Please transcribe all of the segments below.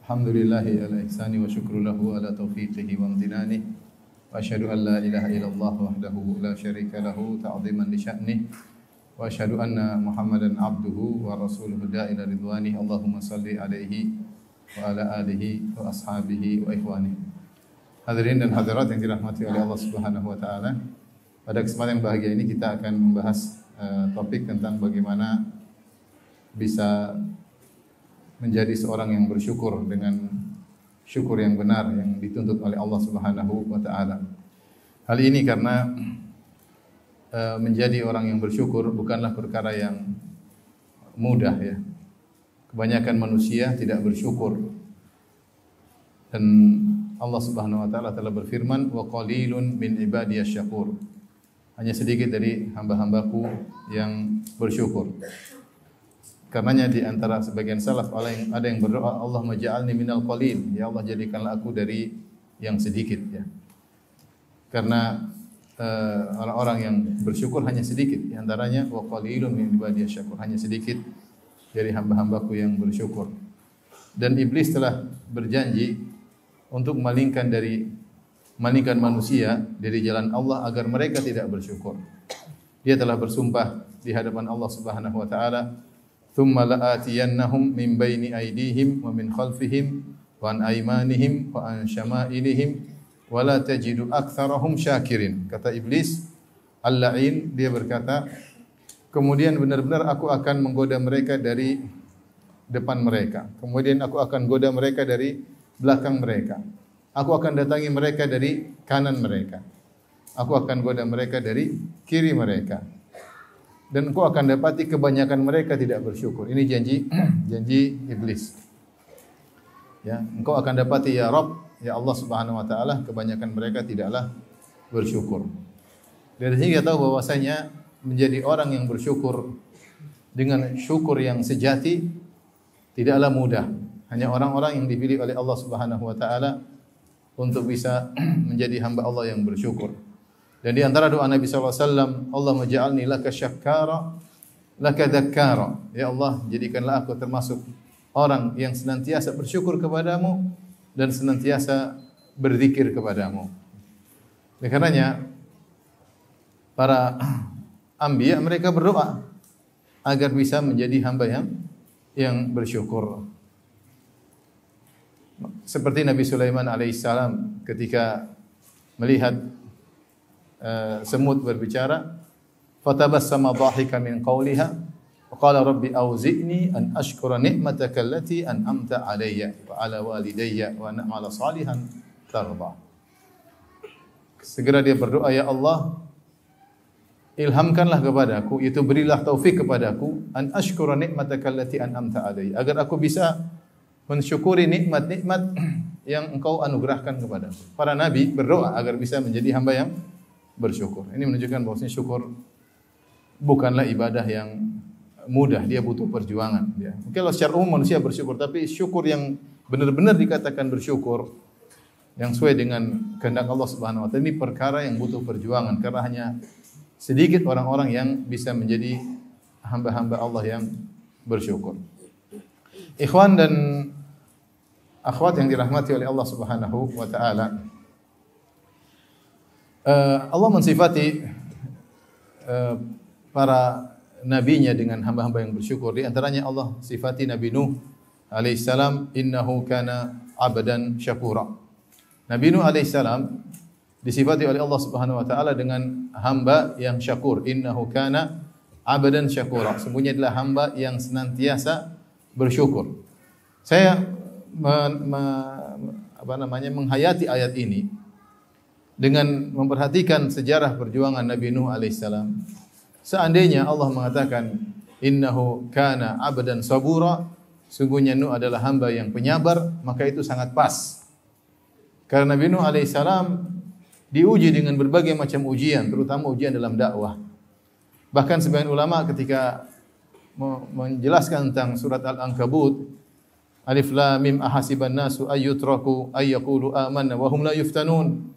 Alhamdulillahi ala ihsani wa syukru lahu ala taufiqihi wa amtinani wa asyhadu an la ilaha illallah wahdahu la syarika lahu ta'ziman li sya'nih wa asyhadu anna Muhammadan abduhu wa rasuluhu da'ila ridwani. Allahumma salli alaihi wa ala alihi wa ashabihi wa ikhwani. Hadirin dan hadirat yang dirahmati oleh Allah Subhanahu wa taala. Pada kesempatan yang bahagia ini kita akan membahas topik tentang bagaimana bisa menjadi seorang yang bersyukur dengan syukur yang benar yang dituntut oleh Allah Subhanahu wa taala. Hal ini karena menjadi orang yang bersyukur bukanlah perkara yang mudah ya. Kebanyakan manusia tidak bersyukur. Dan Allah Subhanahu wa taala telah berfirman, "Wa qalilun min ibadiyasy syakur." Hanya sedikit dari hamba-hambaku yang bersyukur. Karenanya di antara sebagian salaf ada yang berdoa, Allahumma ja'alni minal qalil, ya Allah jadikanlah aku dari yang sedikit ya. Karena orang-orang yang bersyukur hanya sedikit, di antaranya wa qalilun min ibadiyasy syakur, hanya sedikit dari hamba-hambaku yang bersyukur. Dan iblis telah berjanji untuk malingkan manusia dari jalan Allah agar mereka tidak bersyukur. Dia telah bersumpah di hadapan Allah Subhanahu wa taala, "Tsumma la'atiyannahum min baini aydihim wa min khalfihim wa an aymanihim wa an syama'ilihim wa la tajidu aktsarahum syakirin." Kata iblis al-la'in, dia berkata, kemudian benar-benar aku akan menggoda mereka dari depan mereka. Kemudian aku akan goda mereka dari belakang mereka. Aku akan datangi mereka dari kanan mereka. Aku akan goda mereka dari kiri mereka. Dan engkau akan dapati kebanyakan mereka tidak bersyukur. Ini janji iblis. Ya, engkau akan dapati ya Rabb, ya Allah Subhanahu wa taala, kebanyakan mereka tidaklah bersyukur. Dari sini kita tahu bahwasanya menjadi orang yang bersyukur dengan syukur yang sejati tidaklah mudah. Hanya orang-orang yang dipilih oleh Allah Subhanahu wa taala untuk bisa menjadi hamba Allah yang bersyukur. Dan di antara doa Nabi sallallahu alaihi wasallam, Allahumma ja'alni laka syakkara laka dzakkara. Ya Allah, jadikanlah aku termasuk orang yang senantiasa bersyukur kepadamu dan senantiasa berzikir kepadamu. Oleh karenanya para anbiya mereka berdoa agar bisa menjadi hamba yang bersyukur. Seperti Nabi Sulaiman alaihissalam ketika melihat semut berbicara, fatabassama dhahikan min qawliha wa qala rabbi auzi'ni an ashkura ni'mataka allati an'amta 'alayya wa 'ala walidayya wa an a'mala salihan tarda. Segera dia berdoa, ya Allah, ilhamkanlah kepadaku, itu berilah taufik kepadaku, an ashkura ni'mataka allati an'amta 'alayya, agar aku bisa mensyukuri nikmat-nikmat yang engkau anugerahkan kepadaku. Para nabi berdoa agar bisa menjadi hamba yang bersyukur. Ini menunjukkan bahwasanya syukur bukanlah ibadah yang mudah, dia butuh perjuangan. Ya. Mungkin kalau secara umum manusia bersyukur, tapi syukur yang benar-benar dikatakan bersyukur, yang sesuai dengan kehendak Allah Subhanahu wa taala, ini perkara yang butuh perjuangan karena hanya sedikit orang-orang yang bisa menjadi hamba-hamba Allah yang bersyukur. Ikhwan dan akhwat yang dirahmati oleh Allah Subhanahu wa taala, Allah mensifati para nabinya dengan hamba-hamba yang bersyukur. Di antaranya Allah sifati Nabi Nuh alaihissalam, innahu kana abdan syakura. Nabi Nuh alaihissalam disifati oleh Allah Subhanahu wa taala dengan hamba yang syakur. Innahu kana abdan syakura. Sesungguhnya adalah hamba yang senantiasa bersyukur. Saya menghayati ayat ini dengan memperhatikan sejarah perjuangan Nabi Nuh alaihissalam. Seandainya Allah mengatakan innahu kana abdan sabura, sungguhnya Nuh adalah hamba yang penyabar, maka itu sangat pas. Karena Nabi Nuh alaihissalam diuji dengan berbagai macam ujian, terutama ujian dalam dakwah. Bahkan sebagian ulama ketika menjelaskan tentang surat Al-Ankabut, Alif Lam Mim ahasiban nasu ayyutraku ayyaqulu amanna wa hum la yuftanun.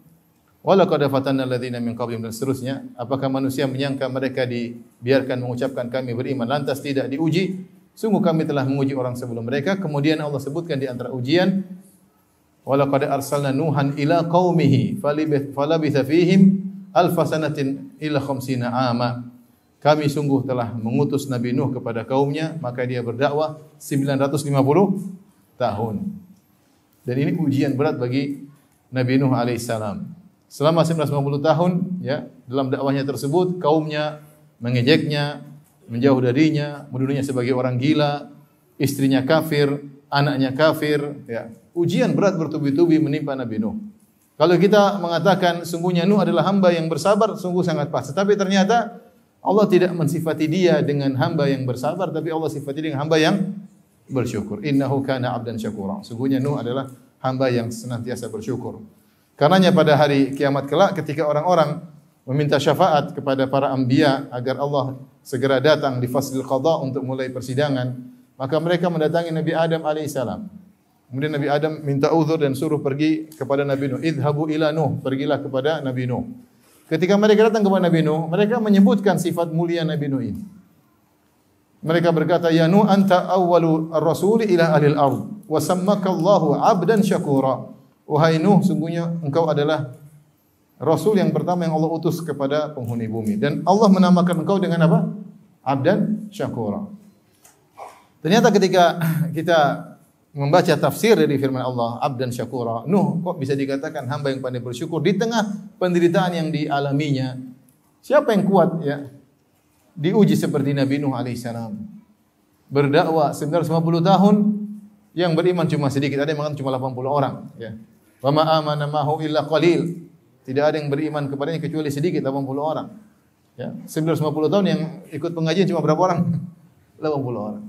Walaqad fatanna alladziina min qablihim, dan seterusnya. Apakah manusia menyangka mereka dibiarkan mengucapkan kami beriman lantas tidak diuji? Sungguh kami telah menguji orang sebelum mereka. Kemudian Allah sebutkan di antara ujian, walaqad arsalna Nuhan ila qaumihi falabitha fihim alfasanatin ila khamsina ama. Kami sungguh telah mengutus Nabi Nuh kepada kaumnya, maka dia berdakwah 950 tahun. Dan ini ujian berat bagi Nabi Nuh alaihissalam. Selama 950 tahun, ya, dalam dakwahnya tersebut kaumnya mengejeknya, menjauh darinya, menuduhnya sebagai orang gila, istrinya kafir, anaknya kafir, ya. Ujian berat bertubi-tubi menimpa Nabi Nuh. Kalau kita mengatakan sungguhnya Nuh adalah hamba yang bersabar, sungguh sangat pas. Tetapi ternyata Allah tidak mensifati dia dengan hamba yang bersabar, tapi Allah sifati dengan hamba yang bersyukur. Innahu kana 'abdan syakura. Sungguhnya Nuh adalah hamba yang senantiasa bersyukur. Karenanya pada hari kiamat kelak ketika orang-orang meminta syafaat kepada para anbiya agar Allah segera datang di faslil qada untuk mulai persidangan, maka mereka mendatangi Nabi Adam alaihissalam. Kemudian Nabi Adam minta uzur dan suruh pergi kepada Nabi Nuh. Idhabu ila Nuh, pergilah kepada Nabi Nuh. Ketika mereka datang kepada Nabi Nuh, mereka menyebutkan sifat mulia Nabi Nuh ini. Mereka berkata, "Ya Nuh, anta awwalu ar-rasuli ila ahlil ard, wa sammaka Allahu 'abdan syakura." Wahai Nuh, sungguhnya engkau adalah Rasul yang pertama yang Allah utus kepada penghuni bumi. Dan Allah menamakan engkau dengan apa? Abdan syakura. Ternyata ketika kita membaca tafsir dari firman Allah, Abdan syakura, Nuh kok bisa dikatakan hamba yang pandai bersyukur di tengah penderitaan yang dialaminya. Siapa yang kuat, ya, diuji seperti Nabi Nuh alaihissalam. Berdakwah 950 tahun, yang beriman cuma sedikit, ada yang mengatakan cuma 80 orang, ya. Wa ma amana mahu illa qalil. Tidak ada yang beriman kepadanya kecuali sedikit, 80 orang. Ya, 950 tahun yang ikut pengajian cuma berapa orang? 80 orang.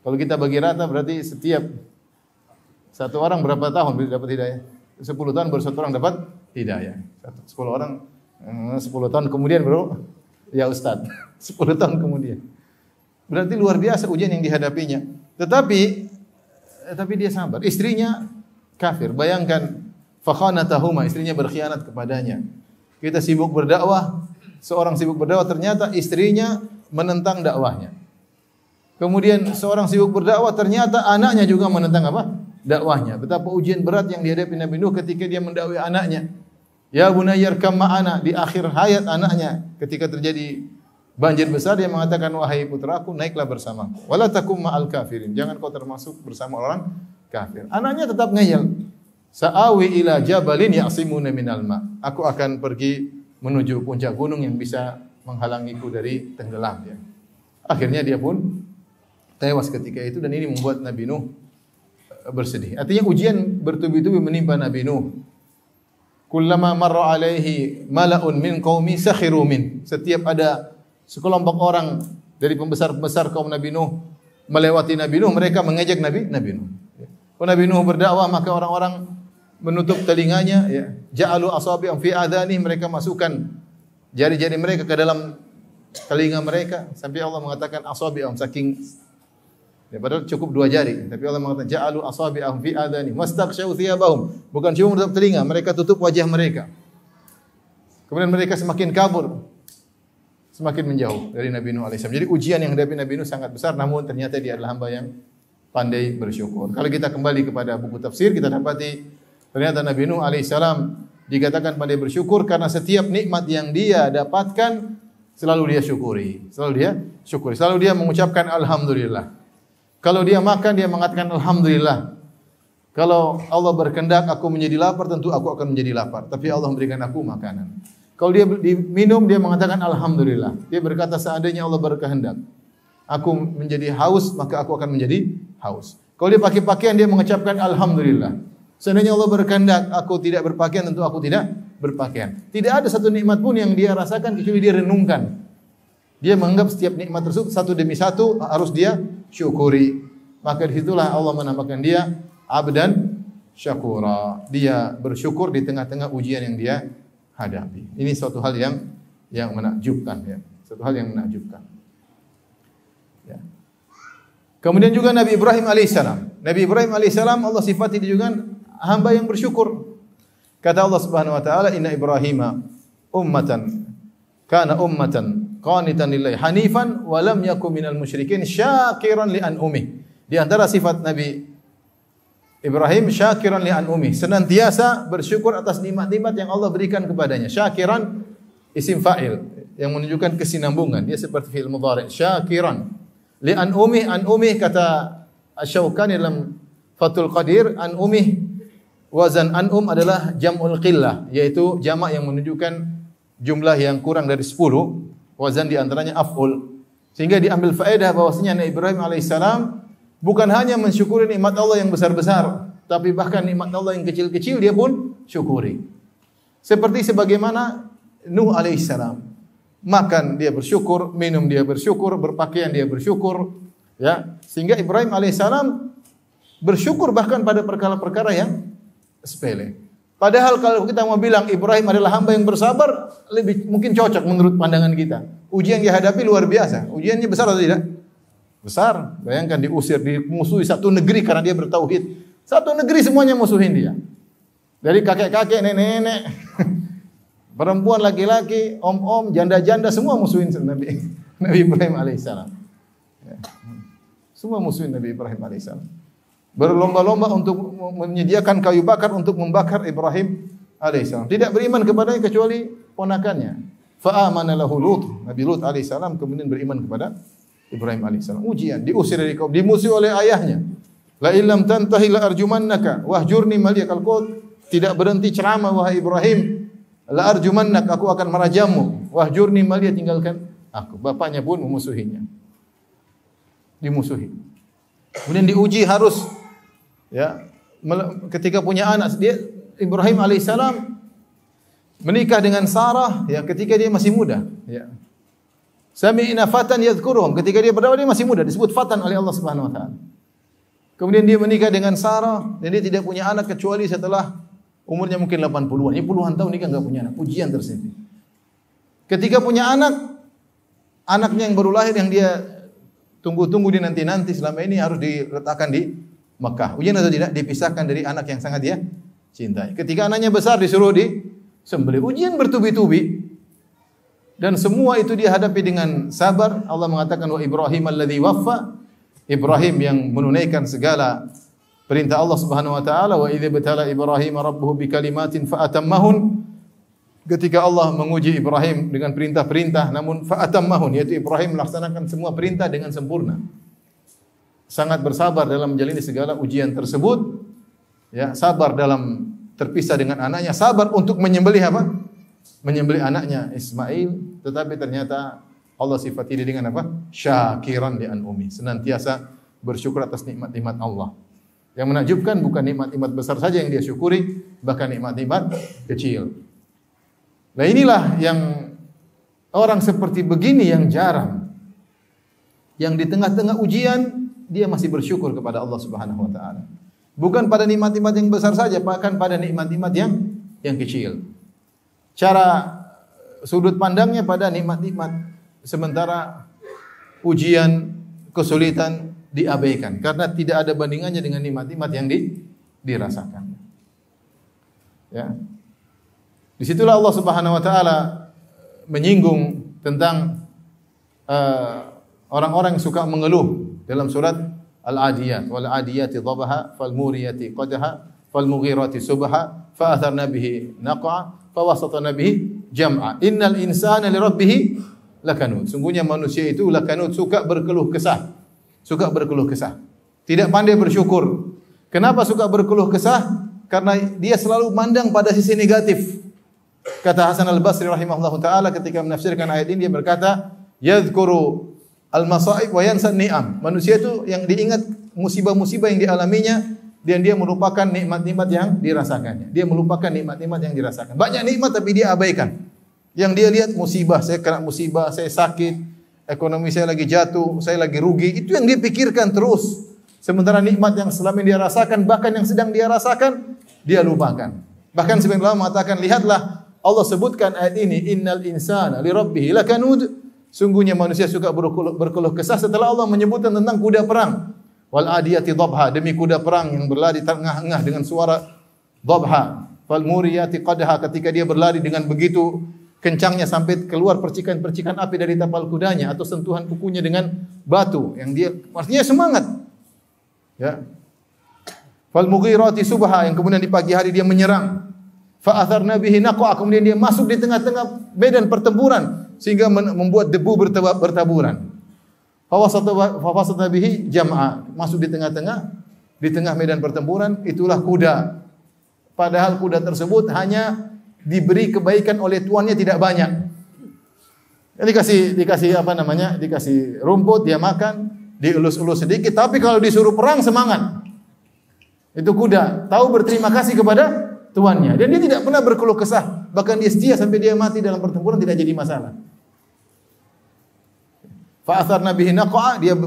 Kalau kita bagi rata berarti setiap satu orang berapa tahun dapat hidayah? 10 tahun baru satu orang dapat hidayah. 10 orang 10 tahun kemudian bro, ya Ustaz. 10 tahun kemudian. Berarti luar biasa ujian yang dihadapinya. Tetapi dia sabar. Istrinya kafir. Bayangkan, fakhanatahuma, istrinya berkhianat kepadanya. Kita sibuk berdakwah, seorang sibuk berdakwah, ternyata istrinya menentang dakwahnya. Kemudian seorang sibuk berdakwah, ternyata anaknya juga menentang apa? Dakwahnya. Betapa ujian berat yang dihadapi Nabi Nuh ketika dia mendakwai anaknya. Ya bunayya irkam ma'ana, di akhir hayat anaknya ketika terjadi banjir besar dia mengatakan, wahai putraku, naiklah bersama. Wala takum ma'al kafirin, jangan kau termasuk bersama orang kafir. Anaknya tetap ngeyel. Sa'awi ila jabalin ya'simuna minal ma. Aku akan pergi menuju puncak gunung yang bisa menghalangiku dari tenggelam, ya. Akhirnya dia pun tewas ketika itu, dan ini membuat Nabi Nuh bersedih. Artinya ujian bertubi-tubi menimpa Nabi Nuh. Kullama marra alaihi mala'un min qaumi sakhiru min. Setiap ada sekelompok orang dari pembesar-pembesar kaum Nabi Nuh melewati Nabi Nuh, mereka mengejek Nabi Nuh. Kalau Nabi Nuh berdakwah, maka orang-orang menutup telinganya, ya. Ja'alu asabi'ahum fi adhani, mereka masukkan jari-jari mereka ke dalam telinga mereka, sampai Allah mengatakan asabi'ahum, saking, ya, padahal cukup 2 jari, tapi Allah mengatakan ja'alu asabi'ahum fi adhani wastaghshaw thiyabahum, bukan cuma menutup telinga, mereka tutup wajah mereka. Kemudian mereka semakin kabur, semakin menjauh dari Nabi Nuh alaihissalam. Jadi ujian yang dihadapi Nabi Nuh sangat besar, namun ternyata dia adalah hamba yang pandai bersyukur. Kalau kita kembali kepada buku tafsir, kita dapati ternyata Nabi Nuh alaihissalam dikatakan pandai bersyukur karena setiap nikmat yang dia dapatkan selalu dia syukuri, selalu dia mengucapkan alhamdulillah. Kalau dia makan, dia mengatakan alhamdulillah. Kalau Allah berkehendak aku menjadi lapar, tentu aku akan menjadi lapar, tapi Allah memberikan aku makanan. Kalau dia minum, dia mengatakan alhamdulillah. Dia berkata seandainya Allah berkehendak aku menjadi haus, maka aku akan menjadi haus. Kalau dia pakai pakaian, dia mengucapkan alhamdulillah. Seandainya Allah berkehendak aku tidak berpakaian, tentu aku tidak berpakaian. Tidak ada satu nikmat pun yang dia rasakan kecuali dia renungkan. Dia menganggap setiap nikmat tersebut satu demi satu harus dia syukuri. Maka disitulah Allah menamakan dia abdan syakura. Dia bersyukur di tengah-tengah ujian yang dia hadapi. Ini suatu hal yang menakjubkan, ya. Suatu hal yang menakjubkan. Ya. Kemudian juga Nabi Ibrahim alaihissalam. Nabi Ibrahim alaihissalam Allah sifati dia juga hamba yang bersyukur. Kata Allah Subhanahu wa taala, "Inna Ibrahima ummatan kana ummatan qanitan lillahi hanifan wa lam yakun minal musyrikin syakiran li an'umih. Di antara sifat Nabi Ibrahim syakiran li an'umih, senantiasa bersyukur atas nikmat-nikmat yang Allah berikan kepadanya. Syakiran isim fa'il yang menunjukkan kesinambungan. Dia seperti fi'il mudhari'. Syakiran li an'umih kata Asy-Syaukani dalam Fathul Qadir, an'umih wazan an'um adalah jam'ul qillah, yaitu jamak yang menunjukkan jumlah yang kurang dari 10. Wazan di antaranya af'ul. Sehingga diambil faedah bahwasanya Nabi Ibrahim alaihissalam bukan hanya mensyukuri nikmat Allah yang besar-besar, tapi bahkan nikmat Allah yang kecil-kecil dia pun syukuri. Seperti sebagaimana Nuh alaihissalam, makan dia bersyukur, minum dia bersyukur, berpakaian dia bersyukur, ya. Sehingga Ibrahim alaihissalam bersyukur bahkan pada perkara-perkara yang sepele. Padahal kalau kita mau bilang Ibrahim adalah hamba yang bersabar, lebih mungkin cocok menurut pandangan kita. Ujian yang dihadapi luar biasa. Ujiannya besar atau tidak? Besar. Bayangkan diusir, dimusuhi satu negeri karena dia bertauhid. Satu negeri semuanya musuhin dia. Dari kakek-kakek, nenek-nenek, perempuan, laki-laki, om-om, janda-janda, semua musuhin Nabi Ibrahim alaihissalam. Semua musuhin Nabi Ibrahim alaihissalam. Berlomba-lomba untuk menyediakan kayu bakar untuk membakar Ibrahim alaihissalam. Tidak beriman kepadanya kecuali ponakannya. Fa'amana lahu Lut. Nabi Lut alaihissalam kemudian beriman kepada Ibrahim alaihissalam. Ujian, diusir dari kaum, dimusuhi oleh ayahnya. La illam tantahi la arjumannaka wahjurni maliya. Kalau kau tidak berhenti ceramah wahai Ibrahim, la arjumannak, aku akan merajamu. Wahjurni maliya, tinggalkan aku. Bapaknya pun memusuhinya. Dimusuhi. Kemudian diuji harus, ya, ketika punya anak, dia Ibrahim alaihissalam menikah dengan Sarah, ya, ketika dia masih muda, ya. Sami'na fatan yadhkuruhum, ketika dia berdakwah dia masih muda, disebut fatan oleh Allah Subhanahu wa taala. Kemudian dia menikah dengan Sarah dan dia tidak punya anak kecuali setelah umurnya mungkin 80-an. Ini puluhan tahun nikah enggak punya anak. Ujian tersendiri. Ketika punya anak, anaknya yang baru lahir yang dia tunggu-tunggu di nanti-nanti selama ini harus diletakkan di Mekah. Ujian atau tidak? Dipisahkan dari anak yang sangat dia cintai. Ketika anaknya besar disuruh disembelih. Ujian bertubi-tubi. Dan semua itu dia hadapi dengan sabar. Allah mengatakan wa Ibrahim alladzi waffa. Ibrahim yang menunaikan segala perintah Allah Subhanahu wa taala. Wa idza batala Ibrahim rabbuhu bikalimatin fa atammahun. Ketika Allah menguji Ibrahim dengan perintah-perintah, namun fa'atammahun, yaitu Ibrahim melaksanakan semua perintah dengan sempurna. Sangat bersabar dalam menjalani segala ujian tersebut. Ya, sabar dalam terpisah dengan anaknya, sabar untuk menyembelih apa? Menyembelih anaknya Ismail, tetapi ternyata Allah sifati dia dengan apa? Syakiran li an'umi, senantiasa bersyukur atas nikmat-nikmat Allah. Yang menakjubkan bukan nikmat-nikmat besar saja yang dia syukuri, bahkan nikmat-nikmat kecil. Nah inilah yang orang seperti begini yang jarang. Yang di tengah-tengah ujian dia masih bersyukur kepada Allah Subhanahu wa taala. Bukan pada nikmat-nikmat yang besar saja, bahkan pada nikmat-nikmat yang kecil. Cara sudut pandangnya pada nikmat-nikmat, sementara ujian, kesulitan diabaikan karena tidak ada bandingannya dengan nikmat-nikmat yang dirasakan. Ya. Disitulah Allah Subhanahu wa taala menyinggung tentang orang-orang yang suka mengeluh dalam surat Al-Adiyat, wal adiyati dhabaha fal muriyati qadha fal mughirati subha fa atharna bihi naq'a fa wasatna bihi jam'a. Innal insana li rabbih lakanud. Sungguhnya manusia itu lakanud, suka berkeluh kesah. Suka berkeluh kesah. Tidak pandai bersyukur. Kenapa suka berkeluh kesah? Karena dia selalu mandang pada sisi negatif. Kata Hasan Al-Basri rahimahullahu taala ketika menafsirkan ayat ini, dia berkata, yadhkuru al-masa'ib wa yansa ni'am. Manusia itu yang diingat musibah-musibah yang dialaminya dan dia melupakan nikmat-nikmat yang dirasakannya. Dia melupakan nikmat-nikmat yang dirasakan. Banyak nikmat tapi dia abaikan. Yang dia lihat musibah, saya kena musibah, saya sakit, ekonomi saya lagi jatuh, saya lagi rugi, itu yang dia pikirkan terus. Sementara nikmat yang selama ini dia rasakan, bahkan yang sedang dia rasakan, dia lupakan. Bahkan sebagian ulama mengatakan, lihatlah Allah sebutkan ayat ini, innal insana li rabbih lakanud. Sungguhnya manusia suka berkeluh kesah setelah Allah menyebutkan tentang kuda perang. Wal adiyati dhabha, demi kuda perang yang berlari tengah-tengah dengan suara dhabha. Fal muriyati qadha, ketika dia berlari dengan begitu kencangnya sampai keluar percikan-percikan api dari tapal kudanya atau sentuhan kukunya dengan batu yang dia artinya semangat. Ya. Fal mughirati subha, yang kemudian di pagi hari dia menyerang. Fa atharna bihi naqwa, kemudian dia masuk di tengah-tengah medan pertempuran sehingga membuat debu bertaburan. Fa wasata bihi jam'a, masuk di tengah medan pertempuran, itulah kuda. Padahal kuda tersebut hanya diberi kebaikan oleh tuannya tidak banyak. Dikasih apa namanya? Dikasih rumput, dia makan, dielus-elus sedikit, tapi kalau disuruh perang semangat. Itu kuda, tahu berterima kasih kepada tuannya, dan dia tidak pernah berkeluh kesah, bahkan dia setia sampai dia mati dalam pertempuran tidak jadi masalah. Fa atharna bihi naq'a, dia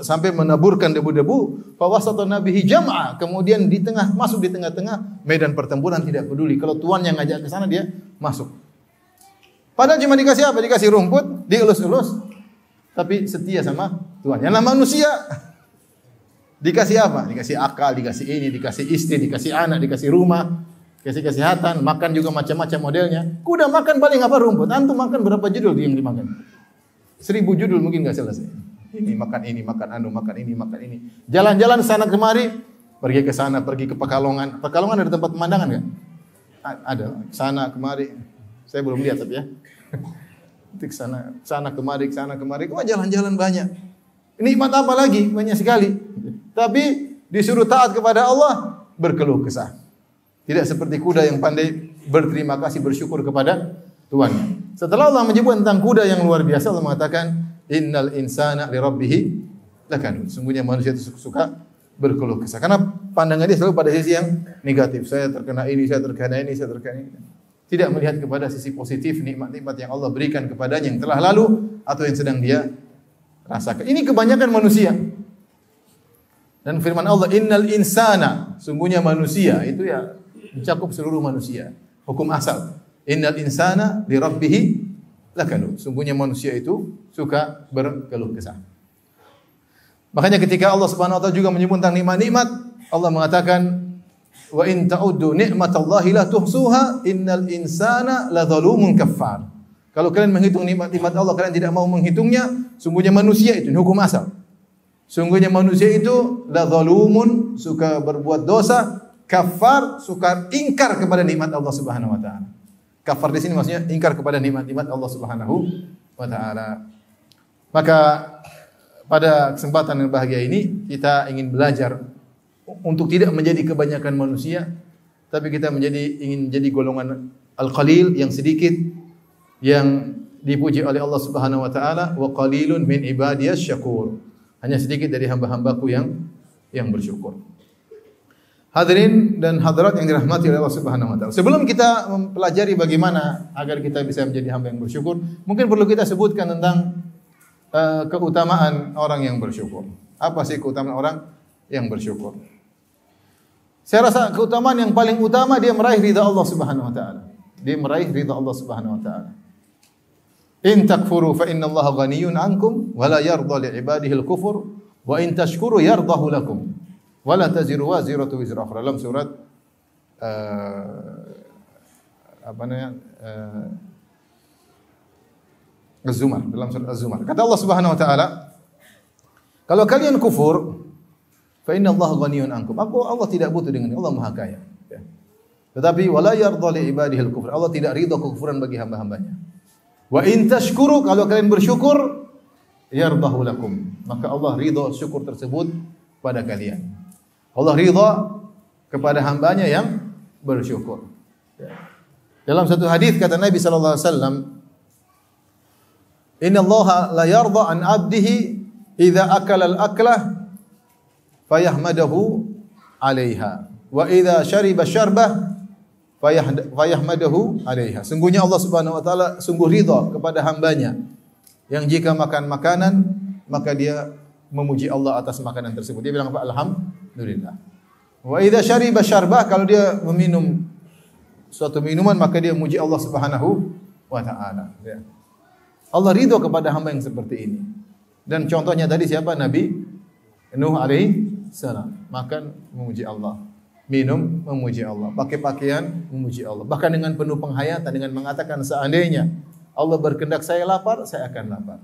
sampai menaburkan debu-debu. Fa wasatna bihi jam'a, kemudian masuk di tengah-tengah medan pertempuran, tidak peduli kalau tuan yang ngajak ke sana dia masuk. Padahal cuma dikasih apa? Dikasih rumput, dielus-elus, tapi setia sama tuannya. Nah, manusia dikasih apa? Dikasih akal, dikasih ini, dikasih istri, dikasih anak, dikasih rumah, dikasih kesehatan, makan juga macam-macam modelnya. Kuda makan paling apa? Rumput. Antum makan berapa judul yang dimakan? 1000 judul mungkin enggak selesai. Ini, makan anu, makan ini. Jalan-jalan sana kemari, pergi ke sana, pergi ke Pekalongan. Pekalongan ada tempat pemandangan enggak? Ada. Sana kemari. Saya belum lihat tapi ya. Tik sana kemari. Wah, jalan-jalan banyak. Nikmat apa lagi? Banyak sekali. Tapi disuruh taat kepada Allah, berkeluh kesah. Tidak seperti kuda yang pandai berterima kasih, bersyukur kepada tuannya. Setelah Allah menyebut tentang kuda yang luar biasa, Allah mengatakan, innal insana li rabbih lakanud. Sungguhnya manusia itu suka berkeluh kesah. Karena pandangan dia selalu pada sisi yang negatif. Saya terkena ini. Tidak melihat kepada sisi positif, nikmat-nikmat yang Allah berikan kepadanya yang telah lalu atau yang sedang dia rasakan. Ini kebanyakan manusia. Dan firman Allah, innal insana, sungguhnya manusia, itu ya mencakup seluruh manusia. Hukum asal. Innal insana li rabbih lakanud. Sungguhnya manusia itu suka berkeluh kesah. Makanya ketika Allah Subhanahu wa taala juga menyebut tentang nikmat-nikmat, Allah mengatakan, wa in ta'uddu ni'matallahi la tuhsuha innal insana ladzalumun kaffar. Kalau kalian menghitung nikmat-nikmat Allah, kalian tidak mau menghitungnya, sungguhnya manusia itu, ini hukum asal. Sungguhnya manusia itu ladzalumun, suka berbuat dosa, kafar, suka ingkar kepada nikmat Allah Subhanahu wa taala. Kafar di sini maksudnya ingkar kepada nikmat-nikmat Allah Subhanahu wa taala. Maka pada kesempatan yang bahagia ini kita ingin belajar untuk tidak menjadi kebanyakan manusia, tapi kita ingin menjadi golongan al-qalil yang sedikit yang dipuji oleh Allah Subhanahu wa taala, wa qalilun min ibadiyas syakur. Hanya sedikit dari hamba-hambaku yang bersyukur. Hadirin dan hadirat yang dirahmati oleh Allah Subhanahu wa taala. Sebelum kita mempelajari bagaimana agar kita bisa menjadi hamba yang bersyukur, mungkin perlu kita sebutkan tentang keutamaan orang yang bersyukur. Apa sih keutamaan orang yang bersyukur? Saya rasa keutamaan yang paling utama dia meraih ridha Allah Subhanahu wa taala. Dia meraih ridha Allah Subhanahu wa taala. In takfuru fa inna Allaha ghaniyyun 'ankum wa la yarda li 'ibadihi al-kufur wa in tashkuru yardahu lakum. Wala taziru waziratu wizra ukhra. Dalam surat Az-Zumar, dalam surat Az-Zumar. Kata Allah Subhanahu wa taala, kalau kalian kufur, fa inna Allah ghaniyun ankum. Allah tidak butuh dengan Allah Maha Kaya. Ya. Tetapi wala yarda li ibadihi al-kufr. Allah tidak ridha kekufuran bagi hamba-hambanya. Wa in tashkuru, kalau kalian bersyukur, yardahu lakum. Maka Allah ridha syukur tersebut pada kalian. Allah ridha kepada hambanya yang bersyukur. Dalam satu hadis kata Nabi sallallahu alaihi wasallam, "Inna Allah la yarda an 'abdihi idza akala al-aklah fayahmadahu 'alaiha wa idza shariba syarbah fayahmadahu 'alaiha." Sungguhnya Allah Subhanahu wa taala sungguh ridha kepada hambanya yang jika makan makanan maka dia memuji Allah atas makanan tersebut. Dia bilang apa? Alhamdulillah. Wa idza syariba syarbah, kalau dia meminum suatu minuman maka dia memuji Allah Subhanahu wa taala. Ya. Allah ridho kepada hamba yang seperti ini. Dan contohnya tadi siapa? Nabi Nuh alaihi salam. Makan memuji Allah. minum memuji Allah, pakai pakaian memuji Allah. Bahkan dengan penuh penghayatan dengan mengatakan seandainya Allah berkehendak saya lapar, saya akan lapar.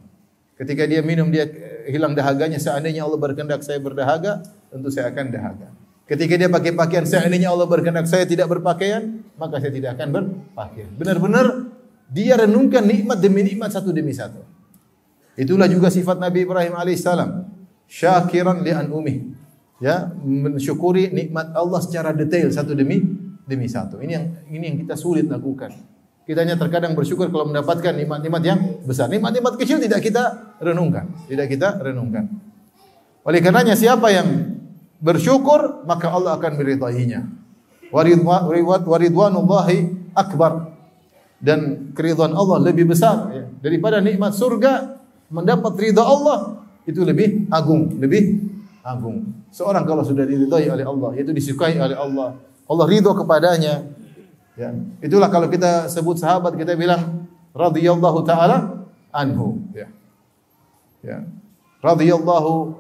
Ketika dia minum dia hilang dahaganya, seandainya Allah berkehendak saya berdahaga, tentu saya akan dahaga. Ketika dia pakai pakaian, seandainya Allah berkehendak saya tidak berpakaian, maka saya tidak akan berpakaian. Benar-benar dia renungkan nikmat demi nikmat satu demi satu. Itulah juga sifat Nabi Ibrahim alaihissalam, syakiran li an'umih. Ya, mensyukuri nikmat Allah secara detail satu demi satu. Ini yang kita sulit lakukan. Kita hanya terkadang bersyukur kalau mendapatkan nikmat-nikmat yang besar. Nikmat-nikmat kecil tidak kita renungkan, Oleh karenanya siapa yang bersyukur maka Allah akan meridainya. Waridwanullahi akbar. Dan keridhaan Allah lebih besar ya. Daripada nikmat surga, mendapat ridha Allah itu lebih agung. Seorang kalau sudah diridhai oleh Allah, yaitu disukai oleh Allah, Allah ridha kepadanya. Ya. Itulah kalau kita sebut sahabat kita bilang radhiyallahu taala anhu ya. Ya. Radhiyallahu